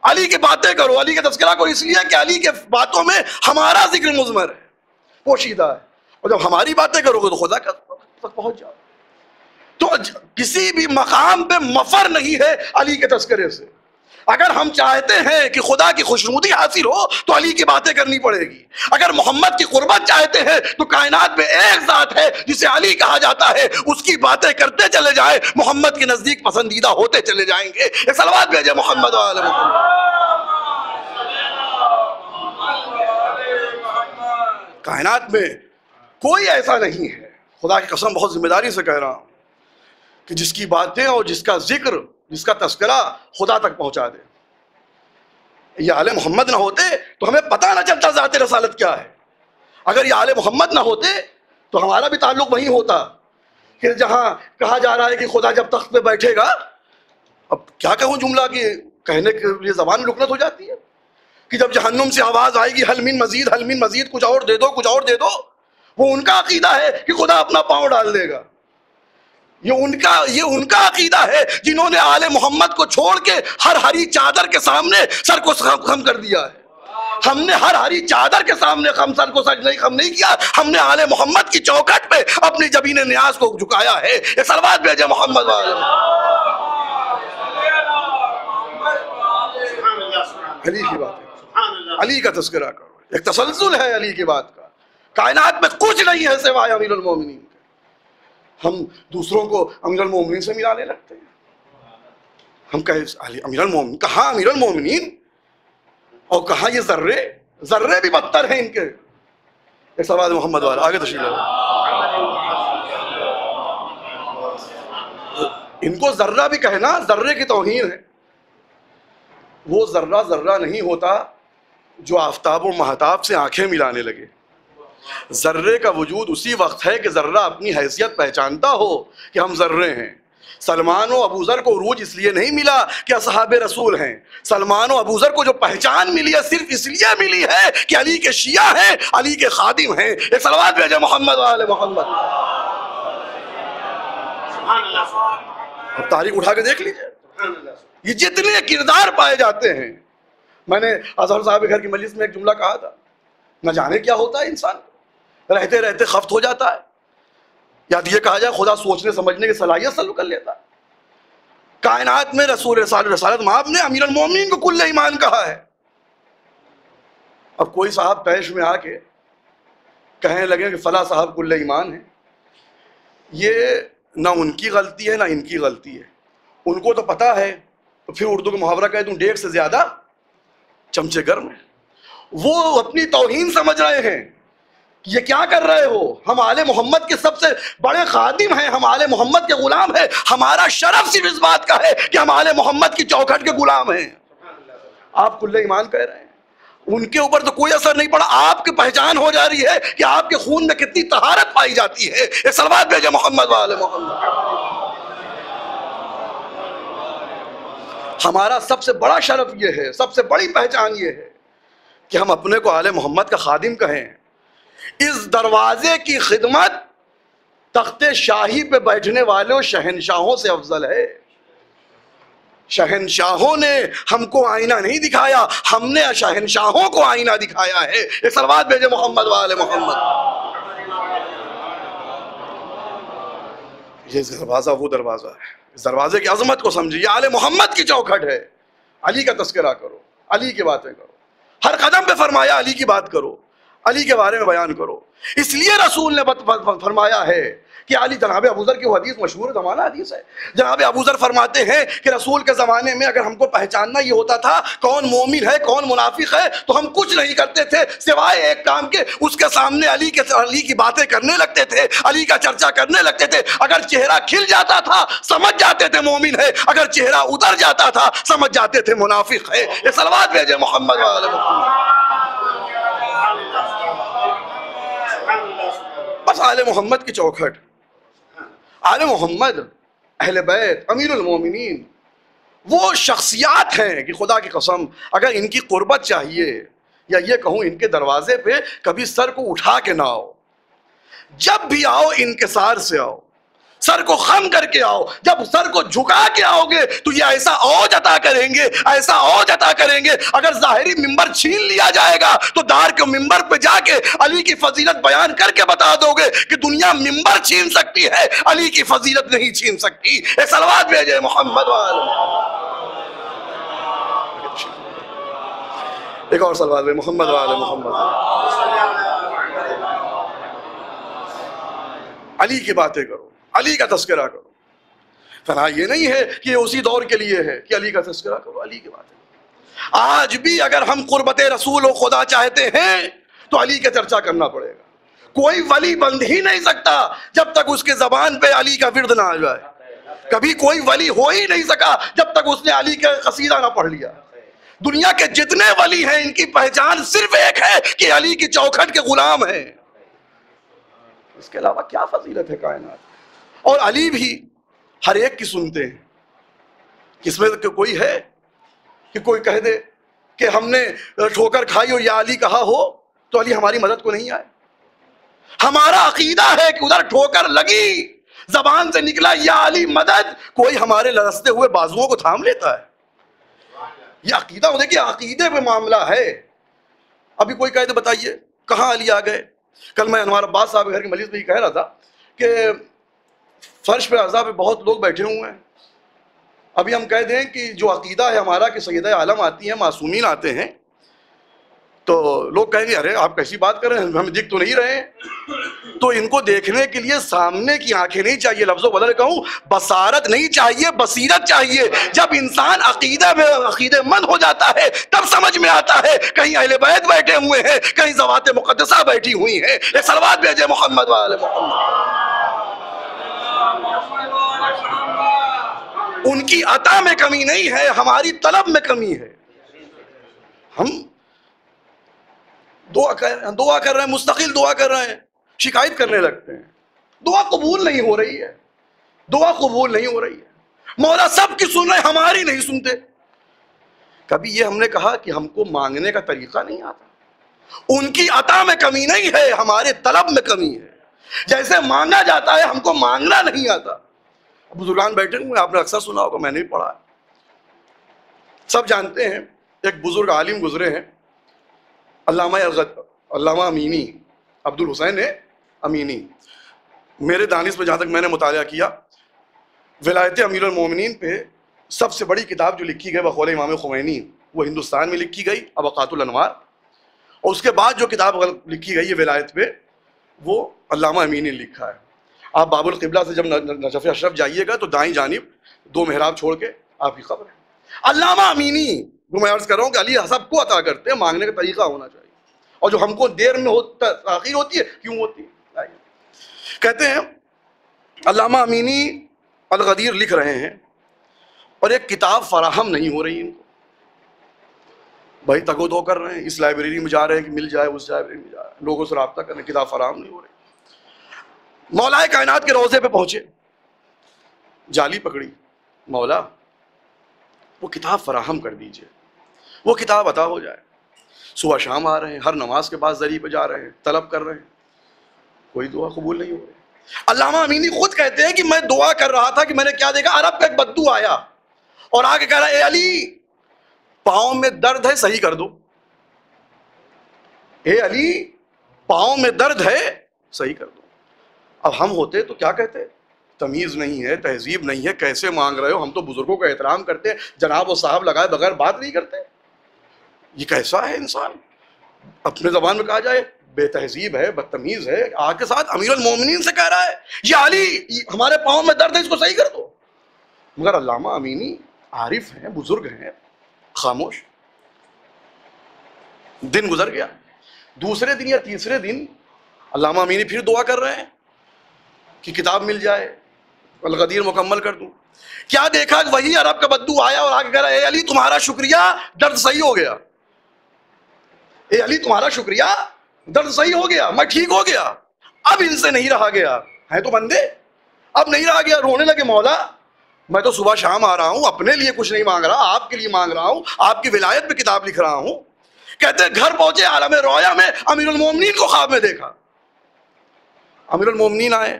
A: علی کی باتیں کرو، علی کا تذکرہ کرو، اس لیے کہ علی کے باتوں میں ہمارا ذکر مضمر ہے، پوشیدہ ہے، اور جب ہماری باتیں کرو گے تو خدا تک پہنچ جاؤ۔ تو کسی بھی مقام پہ مفر نہیں ہے علی کے تذکرے سے۔ اگر ہم چاہتے ہیں کہ خدا کی خوشنودی حاصل ہو تو علی کی باتیں کرنی پڑے گی۔ اگر محمد کی قربت چاہتے ہیں تو کائنات میں ایک ذات ہے جسے علی کہا جاتا ہے، اس کی باتیں کرتے چلے جائیں، محمد کے نزدیک پسندیدہ ہوتے چلے جائیں گے۔ ایک صلوات بھیجے محمد وعلی محمد۔ کائنات میں کوئی ایسا نہیں ہے، خدا کی قسم بہت ذمہ داری سے کہہ رہا ہوں، کہ جس کی باتیں اور جس کا ذکر، جس کا تذکرہ خدا تک پہنچا دے۔ یہ آل محمد نہ ہوتے تو ہمیں پتہ نہ چلتا ذات رسالت کیا ہے۔ اگر یہ آل محمد نہ ہوتے تو ہمارا بھی تعلق وہیں ہوتا کہ جہاں کہا جا رہا ہے کہ خدا جب تخت پہ بیٹھے گا، اب کیا کہوں جملہ کہ کہنے کے لیے زبان میں لکنت ہو جاتی ہے، کہ جب جہنم سے آواز آئے گی حل من مزید، حل من مزید، کچھ اور دے دو، کچھ اور دے دو۔ وہ ان کا عقیدہ ہے کہ خدا اپنا پاؤں ڈال دے گا۔ یہ ان کا عقیدہ ہے جنہوں نے آل محمد کو چھوڑ کے ہر ہری چادر کے سامنے سر کو خم کر دیا ہے۔ ہم نے ہر ہری چادر کے سامنے سر کو خم نہیں کیا، ہم نے آل محمد کی چوکھٹ پہ اپنی جبین نیاز کو جھکایا ہے۔ یہ صلوات بھیجے محمد والے۔ علی کی بات ہے، علی کا تذکرہ کرو، ایک تسلسل ہے علی کی بات کا۔ کائنات میں کچھ نہیں ہے سوائے امیر المومنین۔ ہم دوسروں کو امیر المومنین سے ملانے لگتے ہیں۔ ہم کہیں امیر المومنین، کہاں امیر المومنین اور کہاں یہ ذرے بھی بدتر ہیں ان کے۔ ایک سوال محمد والا آگے تشریف لائے۔ ان کو ذرہ بھی کہنا ذرے کی توہین ہے۔ وہ ذرہ ذرہ نہیں ہوتا جو آفتاب و مہتاب سے آنکھیں ملانے لگے. ذرے کا وجود اسی وقت ہے کہ ذرہ اپنی حیثیت پہچانتا ہو کہ ہم ذرے ہیں. سلمان و ابو ذر کو عروج اس لیے نہیں ملا کہ اصحاب رسول ہیں. سلمان و ابو ذر کو جو پہچان ملی ہے صرف اس لیے ملی ہے کہ علی کے شیعہ ہیں, علی کے خادم ہیں. ایک صلوات بھیجے محمد وآل محمد. اب تاریخ اٹھا کے دیکھ لیجیے, یہ جتنے کردار پائے جاتے ہیں. میں نے اظہر صاحب کے گھر کی مجلس میں ایک جملہ کہا تھا, نہ جانے کیا ہوتا ہے انسان رہتے رہتے خفت ہو جاتا ہے, یا یہ کہا جائے خدا سوچنے سمجھنے کی صلاحیت سلب کر لیتا ہے. کائنات میں رسول رسالت مآب نے امیر المومنین کو کل ایمان کہا ہے. اب کوئی صاحب پیش میں آ کے کہنے لگے کہ فلاں صاحب کل ایمان ہے, یہ نہ ان کی غلطی ہے نہ ان کی غلطی ہے. ان کو تو پتا ہے, تو پھر اردو کا محاورہ کہہ دوں ڈیڑھ سے زیادہ چمچے گرم ہیں. وہ اپنی توہین سمجھ رہے ہیں. یہ کیا کر رہے ہو؟ ہم آل محمد کے سب سے بڑے خادم ہیں, ہم آل محمد کے غلام ہیں. ہمارا شرف صرف اس بات کا ہے کہ ہم آل محمد کی چوکھٹ کے غلام ہیں. آپ کل ایمان کہہ رہے ہیں, ان کے اوپر تو کوئی اثر نہیں پڑا. آپ کی پہچان ہو جا رہی ہے کہ آپ کے خون میں کتنی طہارت پائی جاتی ہے. ایک صلوات بھیجے محمد وآل محمد. ہمارا سب سے بڑا شرف یہ ہے, سب سے بڑی پہچان یہ ہے کہ ہم اپنے کو آل محمد کا خادم کہیں. اس دروازے کی خدمت تخت شاہی پہ بیٹھنے والوں شہنشاہوں سے افضل ہے. شہنشاہوں نے ہم کو آئینہ نہیں دکھایا, ہم نے شہنشاہوں کو آئینہ دکھایا ہے. ایک صلوات بھیجے محمد وآل محمد. یہ دروازہ وہ دروازہ ہے, اس دروازے کی عظمت کو سمجھیے. یہ آل محمد کی چوکھٹ ہے. علی کا تذکرہ کرو, علی کی باتیں کرو, ہر قدم پہ فرمایا علی کی بات کرو, علی کے بارے میں بیان کرو. اس لیے رسول نے فرمایا ہے کہ علی, جناب ابو ذر کی وہ حدیث مشہور زمانہ حدیث ہے. جناب ابو ذر فرماتے ہیں کہ رسول کے زمانے میں اگر ہم کو پہچاننا یہ ہوتا تھا کون مومن ہے کون منافق ہے, تو ہم کچھ نہیں کرتے تھے سوائے ایک کام کے, اس کے سامنے علی کی باتیں کرنے لگتے تھے, علی کا چرچا کرنے لگتے تھے. اگر چہرہ کھل جاتا تھا سمجھ جاتے تھے مومن ہے, اگر چہرہ اتر جاتا تھا سمجھ جاتے تھے منافق ہے. یہ صلوات بھیجے محمد وآل محمد. بس آل محمد کی چوکھٹ, آل محمد, اہل بیت, امیر المومنین, وہ شخصیات ہیں کہ خدا کی قسم اگر ان کی قربت چاہیے, یا یہ کہوں ان کے دروازے پہ کبھی سر کو اٹھا کے نہ آؤ, جب بھی آؤ انکسار سے آؤ, سر کو خم کر کے آؤ. جب سر کو جھکا کے آؤ گے تو یہ ایسا اوج عطا کریں گے, ایسا اوج عطا کریں گے. اگر ظاہری ممبر چھین لیا جائے گا تو دار کے ممبر پہ جا کے علی کی فضیلت بیان کر کے بتا دو گے کہ دنیا ممبر چھین سکتی ہے, علی کی فضیلت نہیں چھین سکتی. ایک صلوات بھیجے محمد والے. ایک اور صلوات بھیجے محمد والے محمد. علی کی باتیں کرو, علی کا تذکرہ کرو. فنا یہ نہیں ہے کہ یہ اسی دور کے لیے ہے کہ علی کا تذکرہ کرو, علی کی باتیں. آج بھی اگر ہم قربت رسول و خدا چاہتے ہیں تو علی کا چرچا کرنا پڑے گا. کوئی ولی بند ہی نہیں سکتا جب تک اس کے زبان پہ علی کا ورد نہ آ جائے. کبھی کوئی ولی ہو ہی نہیں سکا جب تک اس نے علی کا قصیدہ نہ پڑھ لیا. دنیا کے جتنے ولی ہیں ان کی پہچان صرف ایک ہے کہ علی کی چوکھٹ کے غلام ہیں. اس کے علاوہ کیا فضیلت ہے کائنات. اور علی بھی ہر ایک کی سنتے ہیں. کس میں کوئی ہے کہ کوئی کہہ دے کہ ہم نے ٹھوکر کھائی اور یا علی کہا ہو تو علی ہماری مدد کو نہیں آئے. ہمارا عقیدہ ہے کہ ادھر ٹھوکر لگی, زبان سے نکلا یا علی مدد, کوئی ہمارے لرزتے ہوئے بازوؤں کو تھام لیتا ہے. یہ عقیدہ, دیکھیے عقیدے پہ معاملہ ہے. ابھی کوئی کہہ دے بتائیے کہاں علی آ گئے. کل میں انوار عباس صاحب کے گھر کی مجلس میں یہ کہہ رہا تھا کہ فرش پہ اعضاء پہ بہت لوگ بیٹھے ہوئے ہیں. ابھی ہم کہہ دیں کہ جو عقیدہ ہے ہمارا کہ سیدہ عالم آتی ہیں, معصومین آتے ہیں, تو لوگ کہیں گے ارے آپ کیسی بات کر رہے ہیں, ہم دکھ تو نہیں رہے. تو ان کو دیکھنے کے لیے سامنے کی آنکھیں نہیں چاہیے, لفظوں بدل کہوں بصارت نہیں چاہیے, بصیرت چاہیے. جب انسان عقیدے مند ہو جاتا ہے تب سمجھ میں آتا ہے کہیں اہل بیت بیٹھے ہوئے ہیں, کہیں ذوات مقدسہ بیٹھی ہوئی ہیں. یہ صلوات بھیجے محمد والے محمد. ان کی عطا میں کمی نہیں ہے, ہماری طلب میں کمی ہے. ہم دعا کر رہے ہیں، مستقل دعا کر رہے ہیں، شکایت کرنے لگتے ہیں، دعا قبول نہیں ہو رہی ہے، دعا قبول نہیں ہو رہی ہے، مولا سب کی سن رہے ہماری نہیں سنتے۔ کبھی یہ ہم نے کہا کہ ہم کو مانگنے کا طریقہ نہیں آتا؟ ان کی عطا میں کمی نہیں ہے، ہمارے طلب میں کمی ہے۔ جیسے مانگا جاتا ہے ہم کو مانگنا نہیں آتا۔ بزرگان بیٹھے ہوئے، آپ نے اکثر سنا ہوگا، میں نے بھی پڑھا ہے، سب جانتے ہیں، ایک بزرگ عالم گزرے ہیں، علامہ امینی، عبد الحسین امینی۔ میرے دانش میں جہاں تک میں نے مطالعہ کیا، ولایت امیر المومنین پہ سب سے بڑی کتاب جو لکھی گئی بقول امام خمینی، وہ ہندوستان میں لکھی گئی، ابقات الانوار، اور اس کے بعد جو کتاب لکھی گئی ہے ولایت پہ، وہ علامہ امینی نے لکھا ہے۔ آپ باب القبلہ سے جب نجف اشرف جائیے گا تو دائیں جانب 2 محراب چھوڑ کے آپ کی قبر ہے۔ علامہ امینی، جو میں عرض کر رہا ہوں کہ علی سب کو عطا کرتے ہیں، مانگنے کا طریقہ ہونا چاہیے، اور جو ہم کو دیر میں تاخیر ہوتی ہے، کیوں ہوتی ہے؟ کہتے ہیں علامہ امینی الغدیر لکھ رہے ہیں اور ایک کتاب فراہم نہیں ہو رہی ان کو، بھائی تگو دو کر رہے ہیں، اس لائبریری میں جا رہے ہیں کہ مل جائے، اس لائبریری میں جا رہے ہیں، لوگوں سے رابطہ کرنے، کتاب فراہم نہیں ہو رہی۔ مولا کائنات کے روضے پہ پہنچے، جالی پکڑی، مولا وہ کتاب فراہم کر دیجئے، وہ کتاب عطا ہو جائے۔ صبح شام آ رہے ہیں، ہر نماز کے بعد ذریعے پہ جا رہے ہیں، طلب کر رہے ہیں، کوئی دعا قبول نہیں ہو رہی۔ علامہ امینی خود کہتے ہیں کہ میں دعا کر رہا تھا کہ میں نے کیا دیکھا، عرب کا ایک بدو آیا اور آگے کہہ رہا اے علی پاؤں میں درد ہے، صحیح کر دو، اے علی پاؤں میں درد ہے، صحیح کر دو۔ اب ہم ہوتے تو کیا کہتے؟ تمیز نہیں ہے، تہذیب نہیں ہے، کیسے مانگ رہے ہو؟ ہم تو بزرگوں کا احترام کرتے ہیں، جناب و صاحب لگائے بغیر بات نہیں کرتے۔ یہ کیسا ہے انسان؟ اپنے زبان میں کہا جائے بے تہذیب ہے، بدتمیز ہے، آگ کے ساتھ امیر المومنین سے کہہ رہا ہے یہ علی ہمارے پاؤں میں درد ہے، اس کو صحیح کر دو۔ مگر علامہ امینی عارف ہیں، بزرگ ہیں، خاموش۔ دن گزر گیا، دوسرے دن یا تیسرے دن علامہ امینی پھر دعا کر رہے ہیں کہ کتاب مل جائے، الغدیر مکمل کر دوں۔ کیا دیکھا کہ وہی عرب کا بدو آیا اور آگے کہہ رہا اے علی تمہارا شکریہ، درد صحیح ہو گیا، اے علی تمہارا شکریہ، درد صحیح ہو گیا، میں ٹھیک ہو گیا۔ اب ان سے نہیں رہا گیا، ہے تو بندے، اب نہیں رہا گیا، رونے لگے، مولا میں تو صبح شام آ رہا ہوں، اپنے لیے کچھ نہیں مانگ رہا، آپ کے لیے مانگ رہا ہوں، آپ کی ولایت پہ کتاب لکھ رہا ہوں۔ کہتے ہیں گھر پہنچے، عالم رویا میں امیر المومنین کو خواب میں دیکھا۔ امیر المومنین آئے،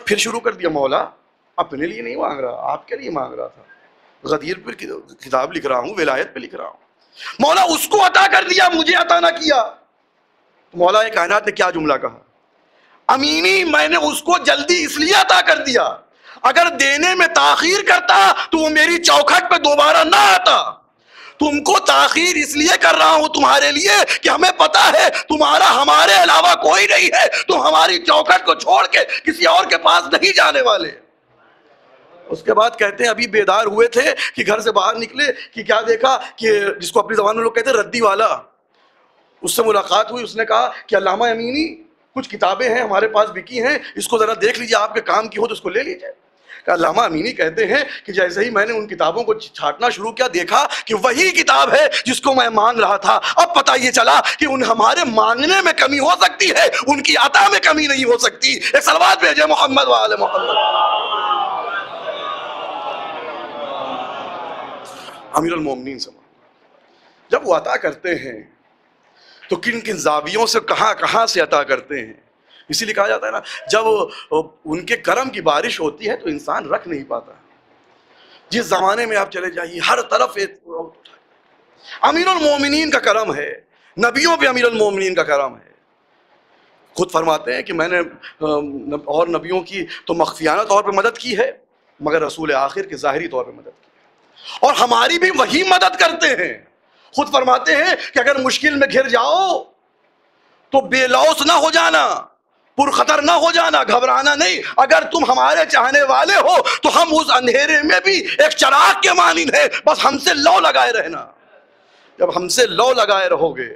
A: پھر شروع کر دیا، مولا اپنے لیے نہیں مانگ رہا، آپ کے لیے مانگ رہا تھا، غدیر پر کتاب لکھ رہا ہوں، ولایت پہ لکھ رہا ہوں۔ مولا اس کو عطا کر دیا، مجھے عطا نہ کیا۔ مولا کائنات نے کیا جملہ کہا، امینی میں نے اس کو جلدی اس لیے عطا کر دیا، اگر دینے میں تاخیر کرتا تو وہ میری چوکھٹ پہ دوبارہ نہ آتا۔ تم کو تاخیر اس لیے کر رہا ہوں تمہارے لیے کہ ہمیں پتا ہے تمہارا ہمارے علاوہ کوئی نہیں ہے، تم ہماری چوکھٹ کو چھوڑ کے کسی اور کے پاس نہیں جانے والے۔ اس کے بعد کہتے ہیں ابھی بیدار ہوئے تھے کہ گھر سے باہر نکلے کہ کیا دیکھا کہ جس کو اپنی زبان میں لوگ کہتے ہیں ردی والا، اس سے ملاقات ہوئی۔ اس نے کہا کہ علامہ امینی کچھ کتابیں ہیں ہمارے پاس بکی ہیں، اس کو ذرا دیکھ لیجیے، آپ کے کام کی ہو تو اس کو لے لیجیے۔ علامہ امینی کہتے ہیں کہ جیسے ہی میں نے ان کتابوں کو چھانٹنا شروع کیا، دیکھا کہ وہی کتاب ہے جس کو میں مانگ رہا تھا۔ اب پتہ یہ چلا کہ ان ہمارے مانگنے میں کمی ہو سکتی ہے، ان کی عطا میں کمی نہیں ہو سکتی۔ ایک صلوات بھیجے محمد وآل محمد۔ امیر المومنین سے جب وہ عطا کرتے ہیں تو کن کن زاویوں سے کہاں سے عطا کرتے ہیں۔ اسی لیے کہا جاتا ہے نا، جب ان کے کرم کی بارش ہوتی ہے تو انسان رکھ نہیں پاتا۔ جس زمانے میں آپ چلے جائیے ہر طرف امیر المومنین کا کرم ہے، نبیوں پہ امیر المومنین کا کرم ہے۔ خود فرماتے ہیں کہ میں نے اور نبیوں کی تو مخفیانہ طور پہ مدد کی ہے، مگر رسول آخر کی ظاہری طور پہ مدد کی ہے، اور ہماری بھی وہی مدد کرتے ہیں۔ خود فرماتے ہیں کہ اگر مشکل میں گھر جاؤ تو بے لوث نہ ہو جانا، پرخطر نہ ہو جانا، گھبرانا نہیں، اگر تم ہمارے چاہنے والے ہو تو ہم اس اندھیرے میں بھی ایک چراغ کے مانند ہے، بس ہم سے لو لگائے رہنا۔ جب ہم سے لو لگائے رہو گے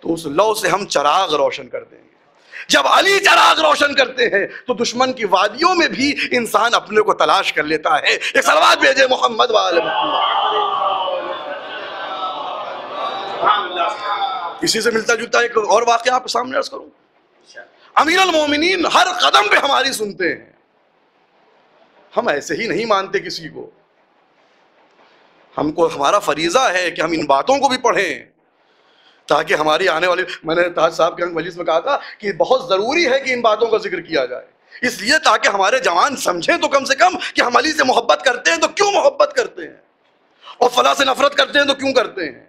A: تو اس لو سے ہم چراغ روشن کر دیں گے۔ جب علی چراغ روشن کرتے ہیں تو دشمن کی وادیوں میں بھی انسان اپنے کو تلاش کر لیتا ہے۔ ایک صلوات بھیجے محمد وآل محمد۔ اسی سے ملتا جلتا ایک اور واقعہ آپ کے سامنے عرض کروں. امیر المومنین ہر قدم پہ ہماری سنتے ہیں. ہم ایسے ہی نہیں مانتے کسی کو. ہم کو ہمارا فریضہ ہے کہ ہم ان باتوں کو بھی پڑھیں تاکہ ہماری آنے والی، میں نے تاج صاحب کے مجلس میں کہا تھا کہ بہت ضروری ہے کہ ان باتوں کا ذکر کیا جائے، اس لیے تاکہ ہمارے جوان سمجھیں تو کم سے کم کہ ہم علی سے محبت کرتے ہیں تو کیوں محبت کرتے ہیں، اور فلاں سے نفرت کرتے ہیں تو کیوں کرتے ہیں.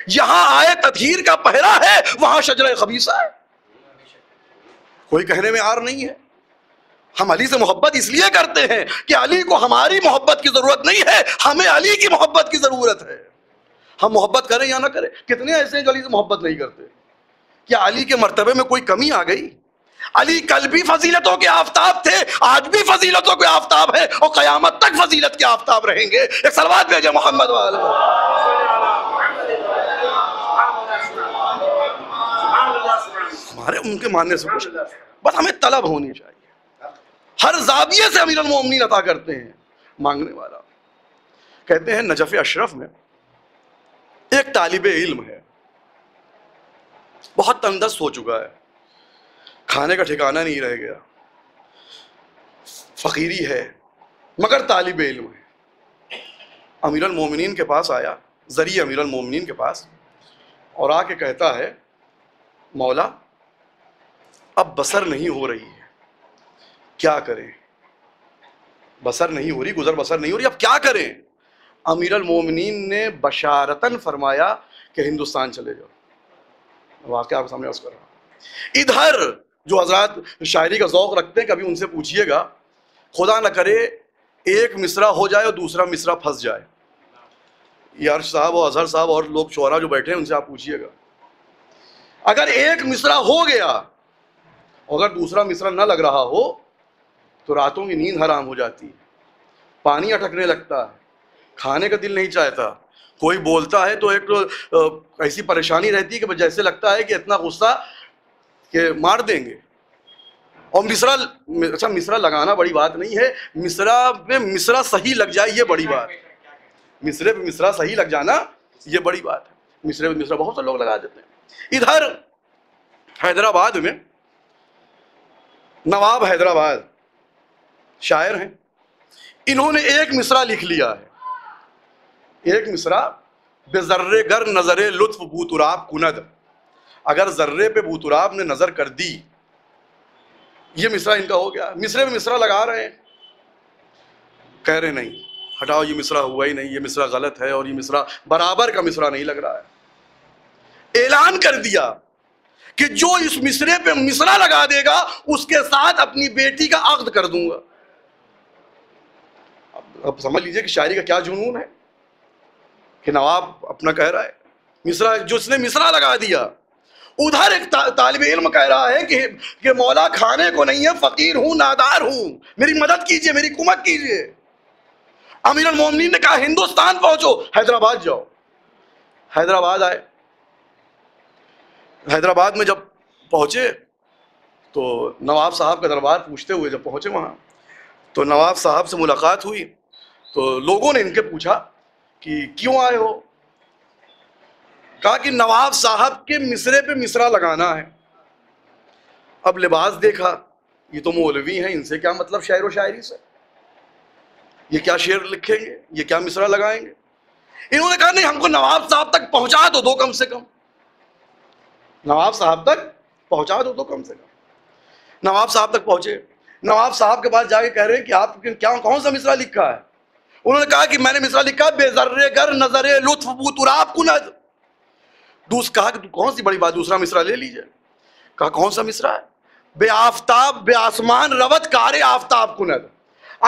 A: یہاں آئے تطہیر کا پہرا ہے، وہاں شجرہ خبیثہ ہے. کوئی کہنے میں عار نہیں ہے. ہم علی سے محبت اس لیے کرتے ہیں کہ علی کو ہماری محبت کی ضرورت نہیں ہے، ہمیں علی کی محبت کی ضرورت ہے. ہم محبت کریں یا نہ کریں. کتنے ایسے ہیں جو علی سے محبت نہیں کرتے؟ کیا علی کے مرتبے میں کوئی کمی آ گئی؟ علی کل بھی فضیلتوں کے آفتاب تھے، آج بھی فضیلتوں کے آفتاب ہیں، اور قیامت تک فضیلت کے آفتاب رہیں گے. ایک صلوات بھیجے محمد والے. ہمارے ان کے ماننے سے کچھ بس ہمیں طلب ہونی چاہیے. ہر زاویے سے امیر المومنین عطا کرتے ہیں. مانگنے والا کہتے ہیں نجف اشرف میں ایک طالب علم ہے، بہت تنگ دست ہو چکا ہے، کھانے کا ٹھکانہ نہیں رہ گیا، فقیری ہے مگر طالب علم ہے. امیر المومنین کے پاس آیا، ذریعہ امیر المومنین کے پاس، اور آ کے کہتا ہے مولا اب بسر نہیں ہو رہی ہے، کیا کریں؟ بسر نہیں ہو رہی، گزر بسر نہیں ہو رہی، اب کیا کریں؟ امیر المومنین نے بشارتاً فرمایا کہ ہندوستان چلے جاؤ. واقعہ آپ کے سامنے عرض کر رہا ہوں. ادھر جو حضرات شاعری کا ذوق رکھتے ہیں کبھی ان سے پوچھیے گا، خدا نہ کرے ایک مصرع ہو جائے اور دوسرا مصرع پھنس جائے. یہ عرش صاحب اور اظہر صاحب اور لوگ شعراء جو بیٹھے ہیں ان سے آپ پوچھیے گا، اگر ایک مصرع ہو گیا اور اگر دوسرا مصرع نہ لگ رہا ہو تو راتوں کی نیند حرام ہو جاتی ہے، پانی اٹکنے لگتا ہے، کھانے کا دل نہیں چاہتا، کوئی بولتا ہے تو ایک ایسی پریشانی رہتی ہے کہ جیسے لگتا ہے کہ اتنا غصہ کہ مار دیں گے. اور مصرع لگانا بڑی بات نہیں ہے، مصرع میں مصرع صحیح لگ جائے یہ بڑی بات. مصرع پہ مصرع صحیح لگ جانا یہ بڑی بات ہے. مصرع پہ مصرع بہت سے لوگ لگا دیتے ہیں. ادھر حیدرآباد میں نواب حیدرآباد شاعر ہیں، انہوں نے ایک مصرع لکھ لیا ہے. ایک مصرع بے ذرے گر نظر لطف بوتراب کند، اگر ذرے پہ بوتراب نے نظر کر دی، یہ مصرع ان کا ہو گیا. مصرع پہ مصرع لگا رہے ہیں، کہہ رہے نہیں ہٹاؤ یہ مصرع ہوا ہی نہیں، یہ مصرع غلط ہے اور یہ مصرع برابر کا مصرع نہیں لگ رہا ہے. اعلان کر دیا کہ جو اس مصرع پہ مصرع لگا دے گا اس کے ساتھ اپنی بیٹی کا عقد کر دوں گا. اب سمجھ لیجئے کہ شاعری کا کیا جنون ہے کہ نواب اپنا کہہ رہا ہے، مصرع جس نے مصرع لگا دیا. ادھر ایک طالب علم کہہ رہا ہے کہ مولا کھانے کو نہیں ہے، فقیر ہوں، نادار ہوں، میری مدد کیجئے، میری کمک کیجئے. امیر المومنین نے کہا ہندوستان پہنچو، حیدرآباد جاؤ. حیدرآباد آئے. حیدرآباد میں جب پہنچے تو نواب صاحب کا دربار پوچھتے ہوئے جب پہنچے وہاں تو نواب صاحب سے ملاقات ہوئی تو لوگوں نے ان کے پوچھا کہ کیوں آئے ہو؟ کہا کہ نواب صاحب کے مصرع پہ مصرع لگانا ہے. اب لباس دیکھا، یہ تو مولوی ہیں، ان سے کیا مطلب شعر و شاعری سے، یہ کیا شعر لکھیں گے، یہ کیا مصرع لگائیں گے. انہوں نے کہا نہیں، ہم کو نواب صاحب تک پہنچا دو کم سے کم، نواب صاحب تک پہنچا دو کم سے کم. نواب صاحب تک پہنچے. نواب صاحب کے پاس جا کے کہہ رہے ہیں کہ آپ کیا کون سا مصرع لکھا ہے؟ انہوں نے کہا کہ میں نے مصرع لکھا بے ذرے گر نظر لطف بوتراب کند. کہا کہ کون سی بڑی بات، دوسرا مصرع لے لیجئے. کہا کون سا مصرع ہے؟ بے آفتاب بے آسمان روت کار آفتاب کند.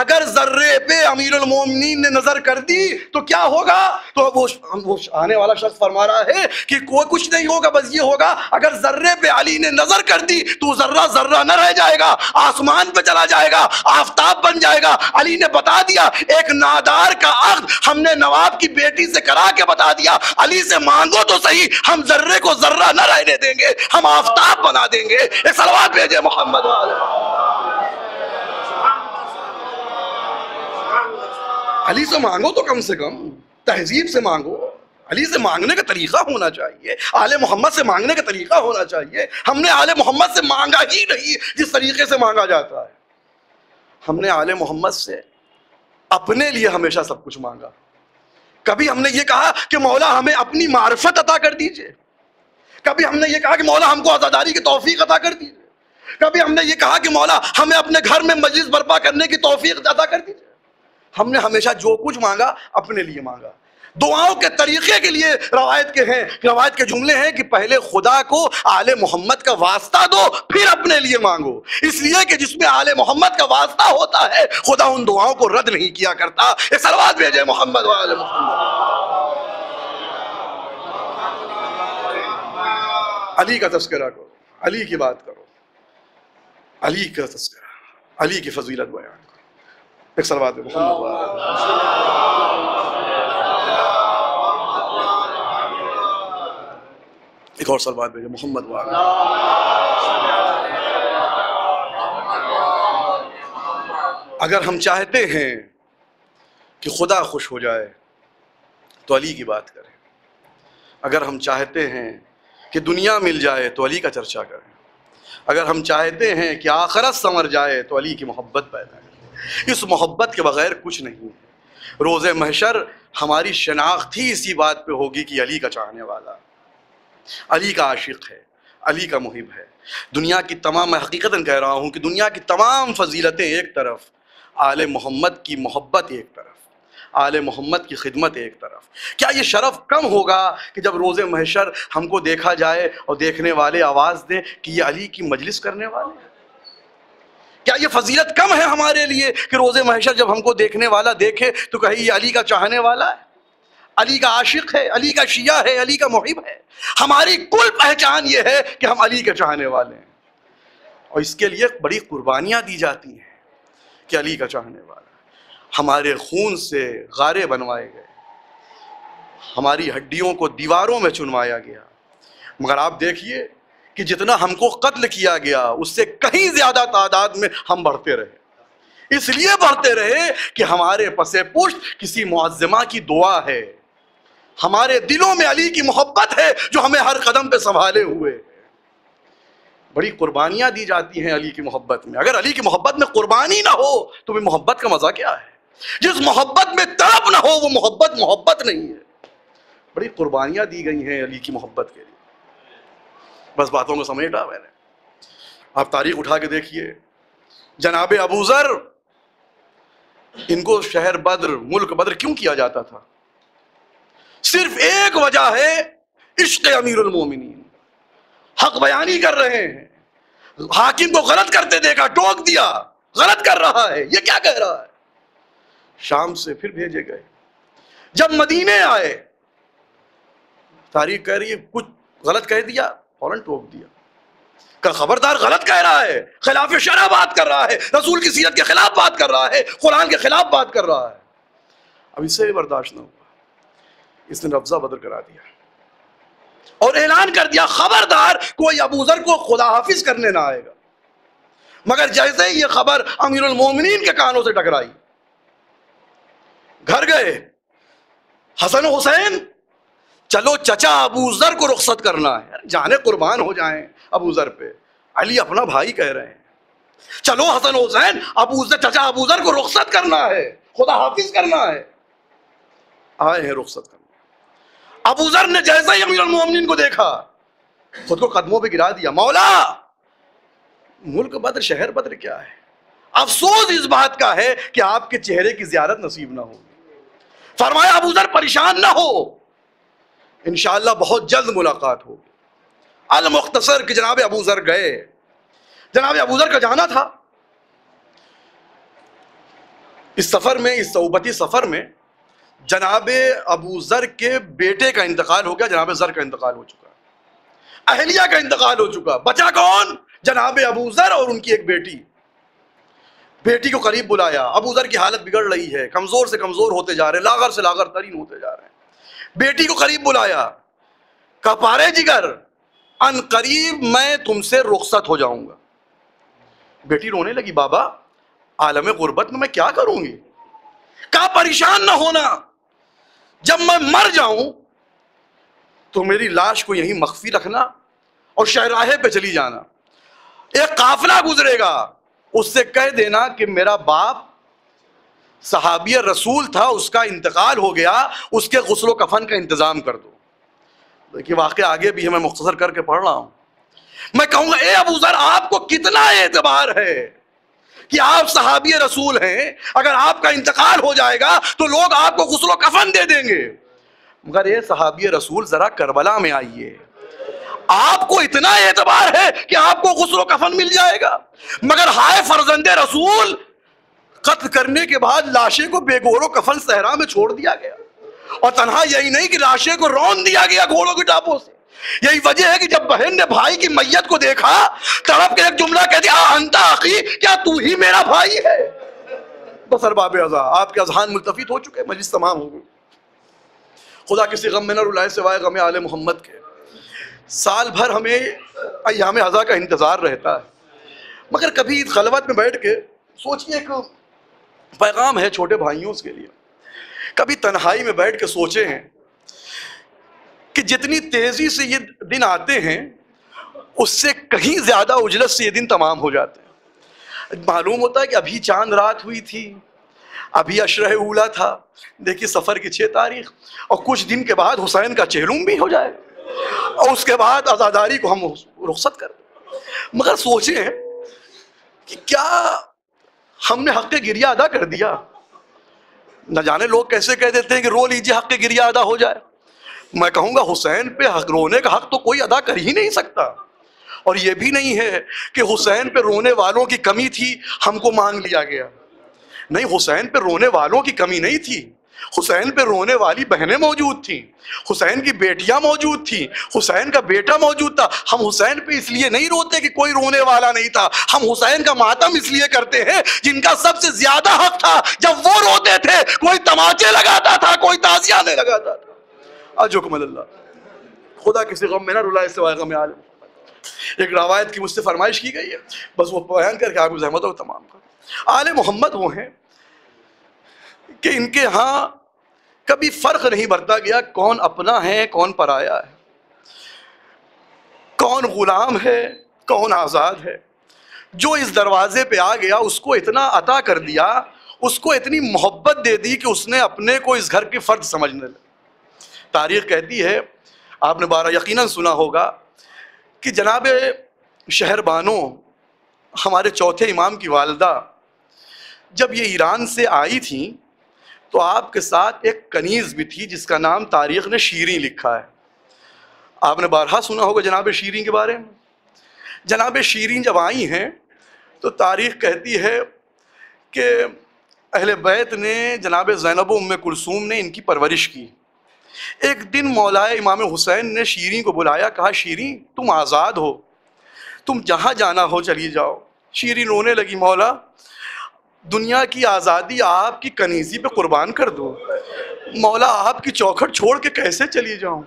A: اگر ذرے پہ امیر المومنین نے نظر کر دی تو کیا ہوگا؟ تو وہ آنے والا شخص فرما رہا ہے کہ کوئی کچھ نہیں ہوگا، بس یہ ہوگا اگر ذرے پہ علی نے نظر کر دی تو ذرہ ذرہ نہ رہ جائے گا، آسمان پہ چلا جائے گا، آفتاب بن جائے گا. علی نے بتا دیا ایک نادار کا عقد ہم نے نواب کی بیٹی سے کرا کے بتا دیا، علی سے مانگو تو صحیح، ہم ذرے کو ذرہ نہ رہنے دیں گے، ہم آفتاب بنا دیں گے. ایک صلوات بھیجے محمد والے. علی سے مانگو تو کم سے کم، تہذیب سے مانگو. علی سے مانگنے کا طریقہ ہونا چاہیے، آل محمد سے مانگنے کا طریقہ ہونا چاہیے۔ ہم نے آل محمد سے مانگا ہی نہیں جس طریقے سے مانگا جاتا ہے۔ ہم نے آل محمد سے اپنے لیے ہمیشہ سب کچھ مانگا۔ کبھی ہم نے یہ کہا کہ مولا ہمیں اپنی معرفت عطا کر دیجئے، کبھی ہم نے یہ کہا کہ مولا ہم کو عزاداری کی توفیق عطا کر دیجئے، کبھی ہم نے یہ کہا کہ مولا ہمیں اپنے گھر میں مجلس برپا کرنے کی توفیق عطا کر دیجئے۔ ہم نے ہمیشہ جو کچھ مانگا اپنے لیے مانگا۔ دعاؤں کے طریقے کے لیے روایت کے جملے ہیں کہ پہلے خدا کو آل محمد کا واسطہ دو، پھر اپنے لیے مانگو، اس لیے کہ جس میں آل محمد کا واسطہ ہوتا ہے خدا ان دعاؤں کو رد نہیں کیا کرتا۔ ایک صلوات بھیجے محمد و آل محمد۔ علی کا تذکرہ کرو، علی کی بات کرو، علی کا تذکرہ، علی کی فضیلت بیان کرو۔ ایک صلوات بھیجے محمد و آل محمد۔ ایک اور صلوات بھیجے محمد و آل محمد۔ اگر ہم چاہتے ہیں کہ خدا خوش ہو جائے تو علی کی بات کریں، اگر ہم چاہتے ہیں کہ دنیا مل جائے تو علی کا چرچا کریں، اگر ہم چاہتے ہیں کہ آخرت سنور جائے تو علی کی محبت پیدا کریں۔ اس محبت کے بغیر کچھ نہیں ہے۔ روز محشر ہماری شناخت ہی اسی بات پہ ہوگی کہ علی کا چاہنے والا، علی کا عاشق ہے، علی کا محب ہے۔ دنیا کی تمام، میں حقیقتاً کہہ رہا ہوں کہ دنیا کی تمام فضیلتیں ایک طرف، آل محمد کی محبت ایک طرف، آل محمد کی خدمت ایک طرف۔ کیا یہ شرف کم ہوگا کہ جب روز محشر ہم کو دیکھا جائے اور دیکھنے والے آواز دیں کہ یہ علی کی مجلس کرنے والے ہیں؟ کیا یہ فضیلت کم ہے ہمارے لیے کہ روز محشر جب ہم کو دیکھنے والا دیکھے تو کہے یہ علی کا چاہنے والا ہے، علی کا عاشق ہے، علی کا شیعہ ہے، علی کا محب ہے؟ ہماری کل پہچان یہ ہے کہ ہم علی کے چاہنے والے ہیں، اور اس کے لیے بڑی قربانیاں دی جاتی ہیں کہ علی کا چاہنے والا ہے۔ ہمارے خون سے غارے بنوائے گئے، ہماری ہڈیوں کو دیواروں میں چنوایا گیا، مگر آپ دیکھیے کہ جتنا ہم کو قتل کیا گیا اس سے کہیں زیادہ تعداد میں ہم بڑھتے رہے۔ اس لیے بڑھتے رہے کہ ہمارے پس پشت کسی معظمہ کی دعا ہے، ہمارے دلوں میں علی کی محبت ہے جو ہمیں ہر قدم پہ سنبھالے ہوئے۔ بڑی قربانیاں دی جاتی ہیں علی کی محبت میں۔ اگر علی کی محبت میں قربانی نہ ہو تو بھی محبت کا مزہ کیا ہے؟ جس محبت میں تڑپ نہ ہو وہ محبت نہیں ہے۔ بڑی قربانیاں دی گئی ہیں علی کی محبت کے لیے۔ بس باتوں کو سمیٹا میں نے۔ آپ تاریخ اٹھا کے دیکھیے، جناب ابو ذر، ان کو شہر بدر، ملک بدر کیوں کیا جاتا تھا؟ صرف ایک وجہ ہے، عشق امیر المومنین۔ حق بیانی کر رہے ہیں، حاکم کو غلط کرتے دیکھا، ٹوک دیا، غلط کر رہا ہے، یہ کیا کہہ رہا ہے؟ شام سے پھر بھیجے گئے۔ جب مدینے آئے، تاریخ کہہ رہی ہے کچھ غلط کہہ دیا، فوراً ٹوک دیا کہ خبردار غلط کہہ رہا ہے، خلاف شرع بات کر رہا ہے، رسول کی سیرت کے خلاف بات کر رہا ہے، قرآن کے خلاف بات کر رہا ہے۔ اب اس سے بھی برداشت نہ ہوا، اس نے رفضہ بدر کرا دیا اور اعلان کر دیا خبردار کوئی ابو ذر کو خدا حافظ کرنے نہ آئے گا۔ مگر جیسے ہی یہ خبر امیر المومنین کے کانوں سے ٹکرائی، گھر گئے، حسن و حسین چلو چچا ابو ذر کو رخصت کرنا ہے، جانے قربان ہو جائیں ابو ذر پہ، علی اپنا بھائی کہہ رہے ہیں، چلو حسن و حسین چچا ابو ذر کو رخصت کرنا ہے، خدا حافظ کرنا ہے۔ آئے ہیں رخصت کرنا۔ ابو ذر نے جیسا ہی امیر المومنین کو دیکھا خود کو قدموں پہ گرا دیا، مولا ملک بدر، شہر بدر کیا ہے؟ افسوس اس بات کا ہے کہ آپ کے چہرے کی زیارت نصیب نہ ہوگی۔ فرمایا ابو ذر پریشان نہ ہو، انشاءاللہ بہت جلد ملاقات ہوگی۔ المختصر کہ جناب ابو ذر گئے، جناب ابو ذر کا جانا تھا۔ اس سفر میں، اس صحبتی سفر میں جناب ابو ذر کے بیٹے کا انتقال ہو گیا، جناب ذر کا انتقال ہو چکا، اہلیہ کا انتقال ہو چکا، بچا کون؟ جناب ابو ذر اور ان کی ایک بیٹی۔ بیٹی کو قریب بلایا، ابو ذر کی حالت بگڑ رہی ہے، کمزور سے کمزور ہوتے جا رہے ہیں، لاغر سے لاغر ترین ہوتے جا رہے ہیں۔ بیٹی کو قریب بلایا، کہا پارے جگر ان قریب میں تم سے رخصت ہو جاؤں گا۔ بیٹی رونے لگی، بابا عالم غربت میں کیا کروں گی؟ کہا پریشان نہ ہونا، جب میں مر جاؤں تو میری لاش کو یہیں مخفی رکھنا اور شاہراہے پہ چلی جانا، ایک قافلہ گزرے گا، اس سے کہہ دینا کہ میرا باپ صحابی رسول تھا، اس کا انتقال ہو گیا، اس کے غسل و کفن کا انتظام کر دو۔ دیکھیے واقعہ آگے بھی ہے، میں مختصر کر کے پڑھ رہا ہوں۔ میں کہوں گا اے ابو ذر، آپ کو کتنا اعتبار ہے کہ آپ صحابی رسول ہیں، اگر آپ کا انتقال ہو جائے گا تو لوگ آپ کو غسل و کفن دے دیں گے، مگر اے صحابی رسول ذرا کربلا میں آئیے، آپ کو اتنا اعتبار ہے کہ آپ کو غسل و کفن مل جائے گا، مگر ہائے فرزند رسول، قتل کرنے کے بعد لاشیں کو بے گور و کفن صحرا میں چھوڑ دیا گیا، اور تنہا یہی نہیں کہ لاشیں کو رون دیا گیا گھوڑوں کی ٹاپوں سے۔ یہی وجہ ہے کہ جب بہن نے بھائی کی میت کو دیکھا، تڑپ کے ایک جملہ کہہ دیا، انت اخی، کیا تو ہی میرا بھائی ہے؟ بس ارباب اعضاء، آپ کے اذہان ملتفت ہو چکے، مجلس تمام ہو گئی۔ خدا کسی غم میں نہ رلائے سوائے غم آل محمد کے۔ سال بھر ہمیں ایام عزا کا انتظار رہتا ہے، مگر کبھی خلوت میں بیٹھ کے سوچئے، ایک پیغام ہے چھوٹے بھائیوں کے لیے، کبھی تنہائی میں بیٹھ کے سوچے ہیں کہ جتنی تیزی سے یہ دن آتے ہیں اس سے کہیں زیادہ اجلت سے یہ دن تمام ہو جاتے ہیں۔ معلوم ہوتا ہے کہ ابھی چاند رات ہوئی تھی، ابھی عشرہ اولا تھا، دیکھیے سفر کی 6 تاریخ، اور کچھ دن کے بعد حسین کا چہلم بھی ہو جائے، اور اس کے بعد عزاداری کو ہم رخصت کر دیں۔ مگر سوچیں کہ کیا ہم نے حق گریہ ادا کر دیا؟ نہ جانے لوگ کیسے کہہ دیتے ہیں کہ رو لیجیے حق گریہ ادا ہو جائے۔ میں کہوں گا حسین پہ حق رونے کا حق تو کوئی ادا کر ہی نہیں سکتا، اور یہ بھی نہیں ہے کہ حسین پہ رونے والوں کی کمی تھی ہم کو مانگ لیا گیا، نہیں، حسین پہ رونے والوں کی کمی نہیں تھی، حسین پہ رونے والی بہنیں موجود تھیں، حسین کی بیٹیاں موجود تھیں، حسین کا بیٹا موجود تھا۔ ہم حسین پہ اس لیے نہیں روتے کہ کوئی رونے والا نہیں تھا، ہم حسین کا ماتم اس لیے کرتے ہیں جن کا سب سے زیادہ حق تھا، جب وہ روتے تھے کوئی تماچے لگاتا تھا، کوئی تازیانے لگاتا تھا۔ اجوکم اللہ، خدا کسی غم میں نہ رلائے سوائے غم آل محمد۔ ایک روایت کی مجھ سے فرمائش کی گئی ہے، بس وہ بیان کر کے آپ کو زحمت ہو تمام کر۔ آل محمد وہ ہیں کہ ان کے ہاں کبھی فرق نہیں برتا گیا کون اپنا ہے کون پرایا ہے، کون غلام ہے کون آزاد ہے۔ جو اس دروازے پہ آ گیا اس کو اتنا عطا کر دیا، اس کو اتنی محبت دے دی کہ اس نے اپنے کو اس گھر کے فرد سمجھنے لگا۔ تاریخ کہتی ہے، آپ نے بارہ یقیناً سنا ہوگا، کہ جناب شہر بانو ہمارے چوتھے امام کی والدہ جب یہ ایران سے آئی تھیں تو آپ کے ساتھ ایک کنیز بھی تھی جس کا نام تاریخ نے شیریں لکھا ہے۔ آپ نے بارہا سنا ہوگا جناب شیریں کے بارے میں۔ جناب شیریں جب آئی ہیں تو تاریخ کہتی ہے کہ اہل بیت نے، جناب زینب و ام کلثوم نے ان کی پرورش کی۔ ایک دن مولائے امام حسین نے شیریں کو بلایا، کہا شیریں تم آزاد ہو، تم جہاں جانا ہو چلی جاؤ۔ شیریں رونے لگی، مولا دنیا کی آزادی آپ کی کنیزی پہ قربان کر دو، مولا آپ کی چوکھٹ چھوڑ کے کیسے چلی جاؤں؟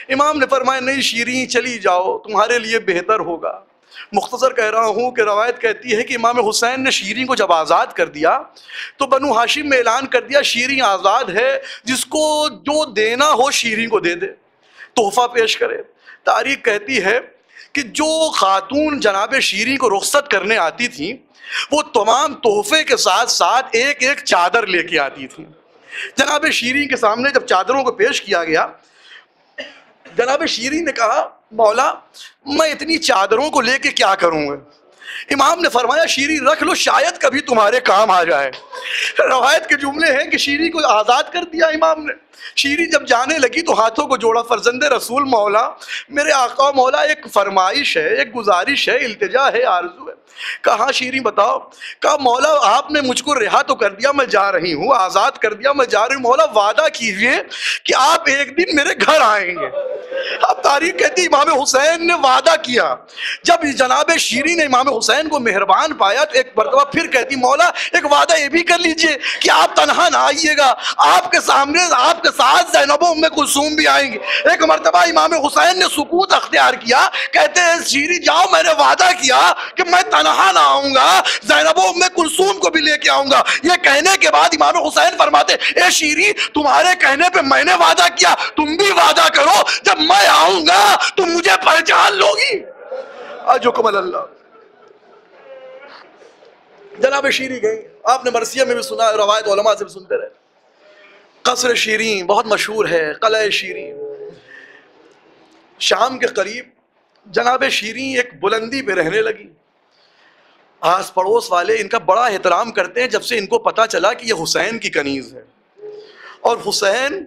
A: امام نے فرمایا نہیں شیریں چلی جاؤ، تمہارے لیے بہتر ہوگا۔ مختصر کہہ رہا ہوں کہ روایت کہتی ہے کہ امام حسین نے شیریں کو جب آزاد کر دیا تو بنو ہاشم میں اعلان کر دیا شیریں آزاد ہے، جس کو جو دینا ہو شیریں کو دے دے، تحفہ پیش کرے۔ تاریخ کہتی ہے کہ جو خاتون جناب شیریں کو رخصت کرنے آتی تھیں وہ تمام تحفے کے ساتھ ساتھ ایک ایک چادر لے کے آتی تھیں۔ جناب شیریں کے سامنے جب چادروں کو پیش کیا گیا، جناب شیریں نے کہا مولا میں اتنی چادروں کو لے کے کیا کروں گا؟ امام نے فرمایا شیریں رکھ لو، شاید کبھی تمہارے کام آ جائے۔ روایت کے جملے ہیں کہ شیریں کو آزاد کر دیا امام نے۔ شیریں جب جانے لگی تو ہاتھوں کو جوڑا، فرزند رسول مولا میرے آقا مولا ایک فرمائش ہے، ایک گزارش ہے، التجا ہے، آرزو ہے۔ کہا شیریں بتاؤ؟ کہا مولا آپ نے مجھ کو رہا تو کر دیا، میں جا رہی ہوں، آزاد کر دیا، میں جا رہی ہوں، مولا وعدہ کیجئے کہ آپ ایک دن میرے گھر آئیں گے۔ اب تاریخ کہتی امام حسین نے وعدہ کیا۔ جب جناب شیریں نے امام حسین کو مہربان پایا تو ایک مرتبہ پھر کہتی مولا ایک وعدہ یہ بھی کر لیجئے کہ آپ تنہا نہ آئیے گا، آپ کے سامنے آپ کے ساتھ زینب و ام کلثوم بھی آئیں گے۔ ایک مرتبہ امام حسین نے سکوت اختیار کیا، کہتے ہیں شیری جاؤ، میں نے وعدہ کیا کہ میں تنہا نہ آؤں گا، زینب و ام کلثوم کو بھی لے کے آؤں گا۔ یہ کہنے کے بعد امام حسین فرماتے اے شیری تمہارے کہنے پہ میں نے وعدہ کیا، تم بھی وعدہ کرو جب میں آؤں گا تم مجھے پہچان لو گی۔ حجکم اللہ۔ جناب شیری گئی، آپ نے مرثیہ میں بھی سنا، روایت علماء سے بھی سنتے رہے۔ قصر شیرین بہت مشہور ہے، قلعہ شیرین شام کے قریب جناب شیرین ایک بلندی پہ رہنے لگی۔ آس پڑوس والے ان کا بڑا احترام کرتے ہیں جب سے ان کو پتا چلا کہ یہ حسین کی کنیز ہے، اور حسین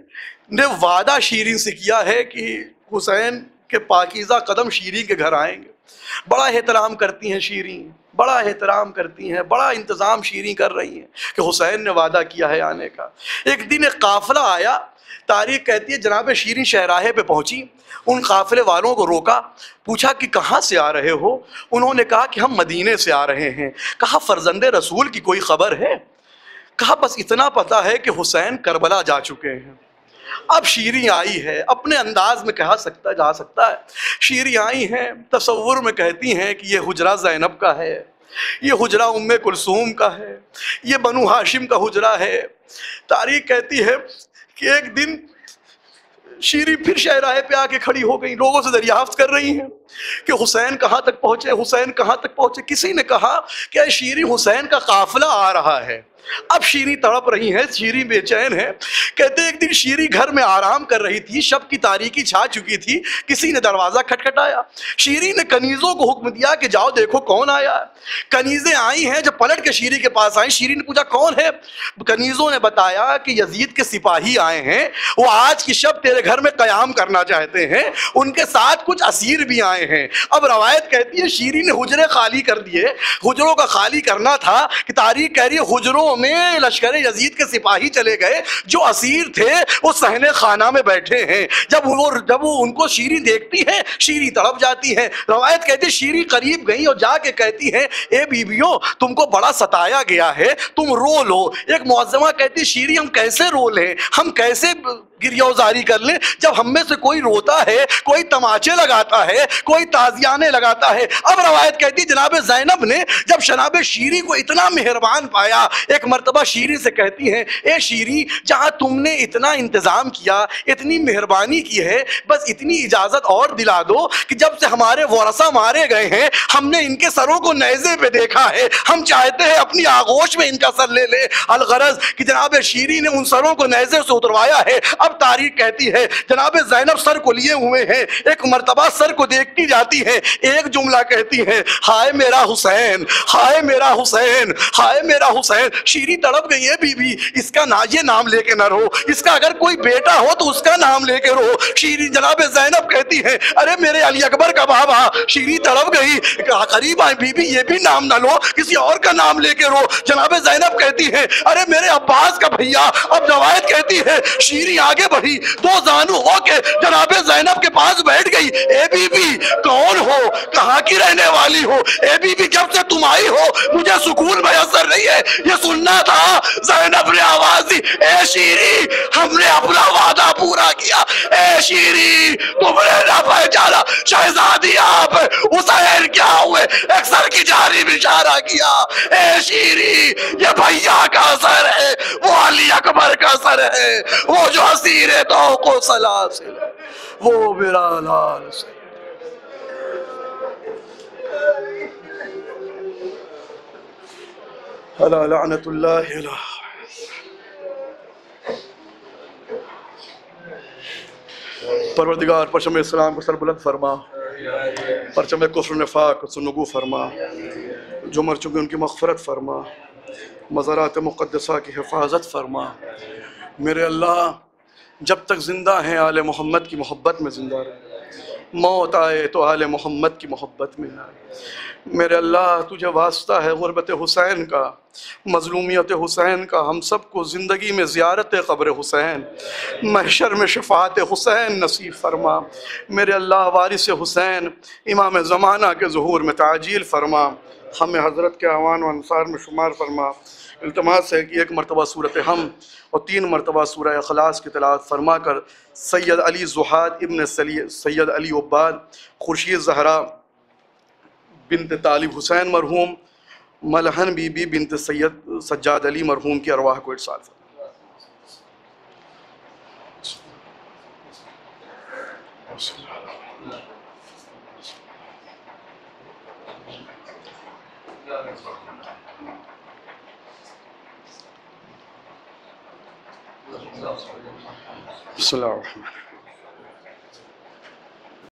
A: نے وعدہ شیرین سے کیا ہے کہ حسین کے پاکیزہ قدم شیرین کے گھر آئیں گے۔ بڑا احترام کرتی ہیں شیرین، بڑا احترام کرتی ہیں، بڑا انتظام شیرین کر رہی ہیں کہ حسین نے وعدہ کیا ہے آنے کا۔ ایک دن ایک قافلہ آیا، تاریخ کہتی ہے جناب شیرین شہراہے پہ پہنچی، ان قافلے والوں کو روکا، پوچھا کہ کہاں سے آ رہے ہو؟ انہوں نے کہا کہ ہم مدینے سے آ رہے ہیں۔ کہا فرزند رسول کی کوئی خبر ہے؟ کہا بس اتنا پتا ہے کہ حسین کربلا جا چکے ہیں۔ اب شیریں آئی ہے، اپنے انداز میں کہا جا سکتا ہے، شیریں آئی ہیں تصور میں کہتی ہیں کہ یہ حجرہ زینب کا ہے، یہ حجرہ ام کلثوم کا ہے، یہ بنو ہاشم کا حجرہ ہے۔ تاریخ کہتی ہے کہ ایک دن شیریں پھر شہراہے پہ آ کے کھڑی ہو گئی، لوگوں سے دریافت کر رہی ہیں کہ حسین کہاں تک پہنچے، حسین کہاں تک پہنچے۔ کسی نے کہا کہ شیریں حسین کا قافلہ آ رہا ہے۔ اب شیریں تڑپ رہی ہیں، شیریں بے چین ہے۔ کہتے ایک دن شیریں گھر میں آرام کر رہی تھی، شب کی تاریکی چھا چکی تھی، کسی نے دروازہ کھٹکھٹایا۔ شیریں نے کنیزوں کو حکم دیا کہ جاؤ دیکھو کون آیا ہے۔ کنیزیں آئی ہیں، جب پلٹ کے شیریں کے پاس آئیں، شیریں نے پوچھا کون ہے؟ کنیزوں نے بتایا کہ یزید کے سپاہی آئے ہیں، وہ آج کی شب تیرے گھر میں قیام کرنا چاہتے ہیں، ان کے ساتھ کچھ اسیر بھی آئے ہیں۔ اب روایت کہتی ہے شیریں نے حجرے خالی کر دیے، حجروں کا خالی کرنا تھا کہ تاریخ کہہ رہی ہے حجروں میں لشکر یزید کے سپاہی چلے گئے، جو اسیر تھے وہ صحن خانہ میں بیٹھے ہیں۔ جب وہ ان کو شیریں دیکھتی ہے، شیریں تڑپ جاتی ہے۔ روایت کہتی ہے شیریں قریب گئی اور جا کے کہتی ہے اے بیویوں تم کو بڑا ستایا گیا ہے، تم رو لو۔ ایک معظمہ کہتی شیریں ہم کیسے رو لیں، ہم کیسے گریہ وزاری کر لیں جب ہم میں سے کوئی روتا ہے، کوئی تماچے لگاتا ہے، کوئی تازیانے لگاتا ہے۔ اب روایت کہتی جناب زینب نے جب جناب شیریں کو اتنا مہربان پایا، ایک مرتبہ شیریں سے کہتی ہیں اے شیریں جہاں تم نے اتنا انتظام کیا، اتنی مہربانی کی ہے، بس اتنی اجازت اور دلا دو کہ جب سے ہمارے ورثہ مارے گئے ہیں ہم نے ان کے سروں کو نیزے پہ دیکھا ہے، ہم چاہتے ہیں اپنی آغوش میں ان کا سر لے لے۔ الغرض کہ جناب شیریں نے ان سروں کو نیزے سے اتروایا ہے۔ اب تاریخ کہتی ہے جناب زینب سر کو لیے ہوئے ہیں، ایک مرتبہ سر کو دیکھتی جاتی ہے، ایک جملہ کہتی ہے ہائے میرا حسین، ہائے میرا حسین، ہائے میرا حسین۔ شیریں تڑپ گئی ہے بی بی، اس کا یہ نام لے کے نہ رو، اس کا اگر کوئی بیٹا ہو تو اس کا نام لے کے رو۔ شیریں جناب زینب کہتی ہے ارے میرے علی اکبر کا بابا۔ شیریں تڑپ گئی، قریب آئے بی بی یہ بھی نام نہ لو، کسی اور کا نام لے کے رو۔ جناب زینب کہتی ہے ارے میرے عباس کا بھیا۔ اب روایت کہتی ہے شیریں آگے بڑھی، دو زانو ہو کے جناب زینب کے پاس بیٹھ گئی۔ اے بی بی کون ہو، کہاں کی رہنے والی ہو؟ اے بی بی جب سے تم آئی ہو مجھے سکون میسر نہیں ہے، یہ سننا تھا۔ زینب نے آواز دی اے شیریں ہم نے اپنا وعدہ پورا کیا، اے شیریں تم نے نہ پہچانا شہزادی آپ حسین کیا ہوئے، ایک سر کی جانب اشارہ کیا۔ اے شیریں یہ بھیا کا سر ہے، وہ علی اکبر کا سر ہے، وہ جو اسیر توق و سلاسل ہے، وہ میرا لال سے علی لعنت اللہ علیہ۔ پروردگار پرچم اسلام کو سر بلند فرما، پرچم کفر نفاق کو نگو فرما، جو مر چکے ان کی مغفرت فرما، مزارات مقدسہ کی حفاظت فرما۔ میرے اللہ جب تک زندہ ہیں آل محمد کی محبت میں زندہ رہے، موت آئے تو آل محمد کی محبت میں آئے۔ میرے اللہ تجھے واسطہ ہے غربت حسین کا، مظلومیت حسین کا، ہم سب کو زندگی میں زیارت قبر حسین، محشر میں شفاعت حسین نصیب فرما۔ میرے اللہ وارث حسین امام زمانہ کے ظہور میں تعجیل فرما، ہمیں حضرت کے اعوان و انصار میں شمار فرما۔ التماس ہے کہ ایک مرتبہ صورت ہم اور 3 مرتبہ سورہ اخلاص کی تلاوت فرما کر سید علی زہاد ابن سید علی عباد خورشید زہرا بنت طالب حسین مرحوم، ملہن بی بی بنت سید سجاد علی مرحوم کی ارواح کو ارسال فرمائے۔ بسم اللہ الرحمن الرحیم۔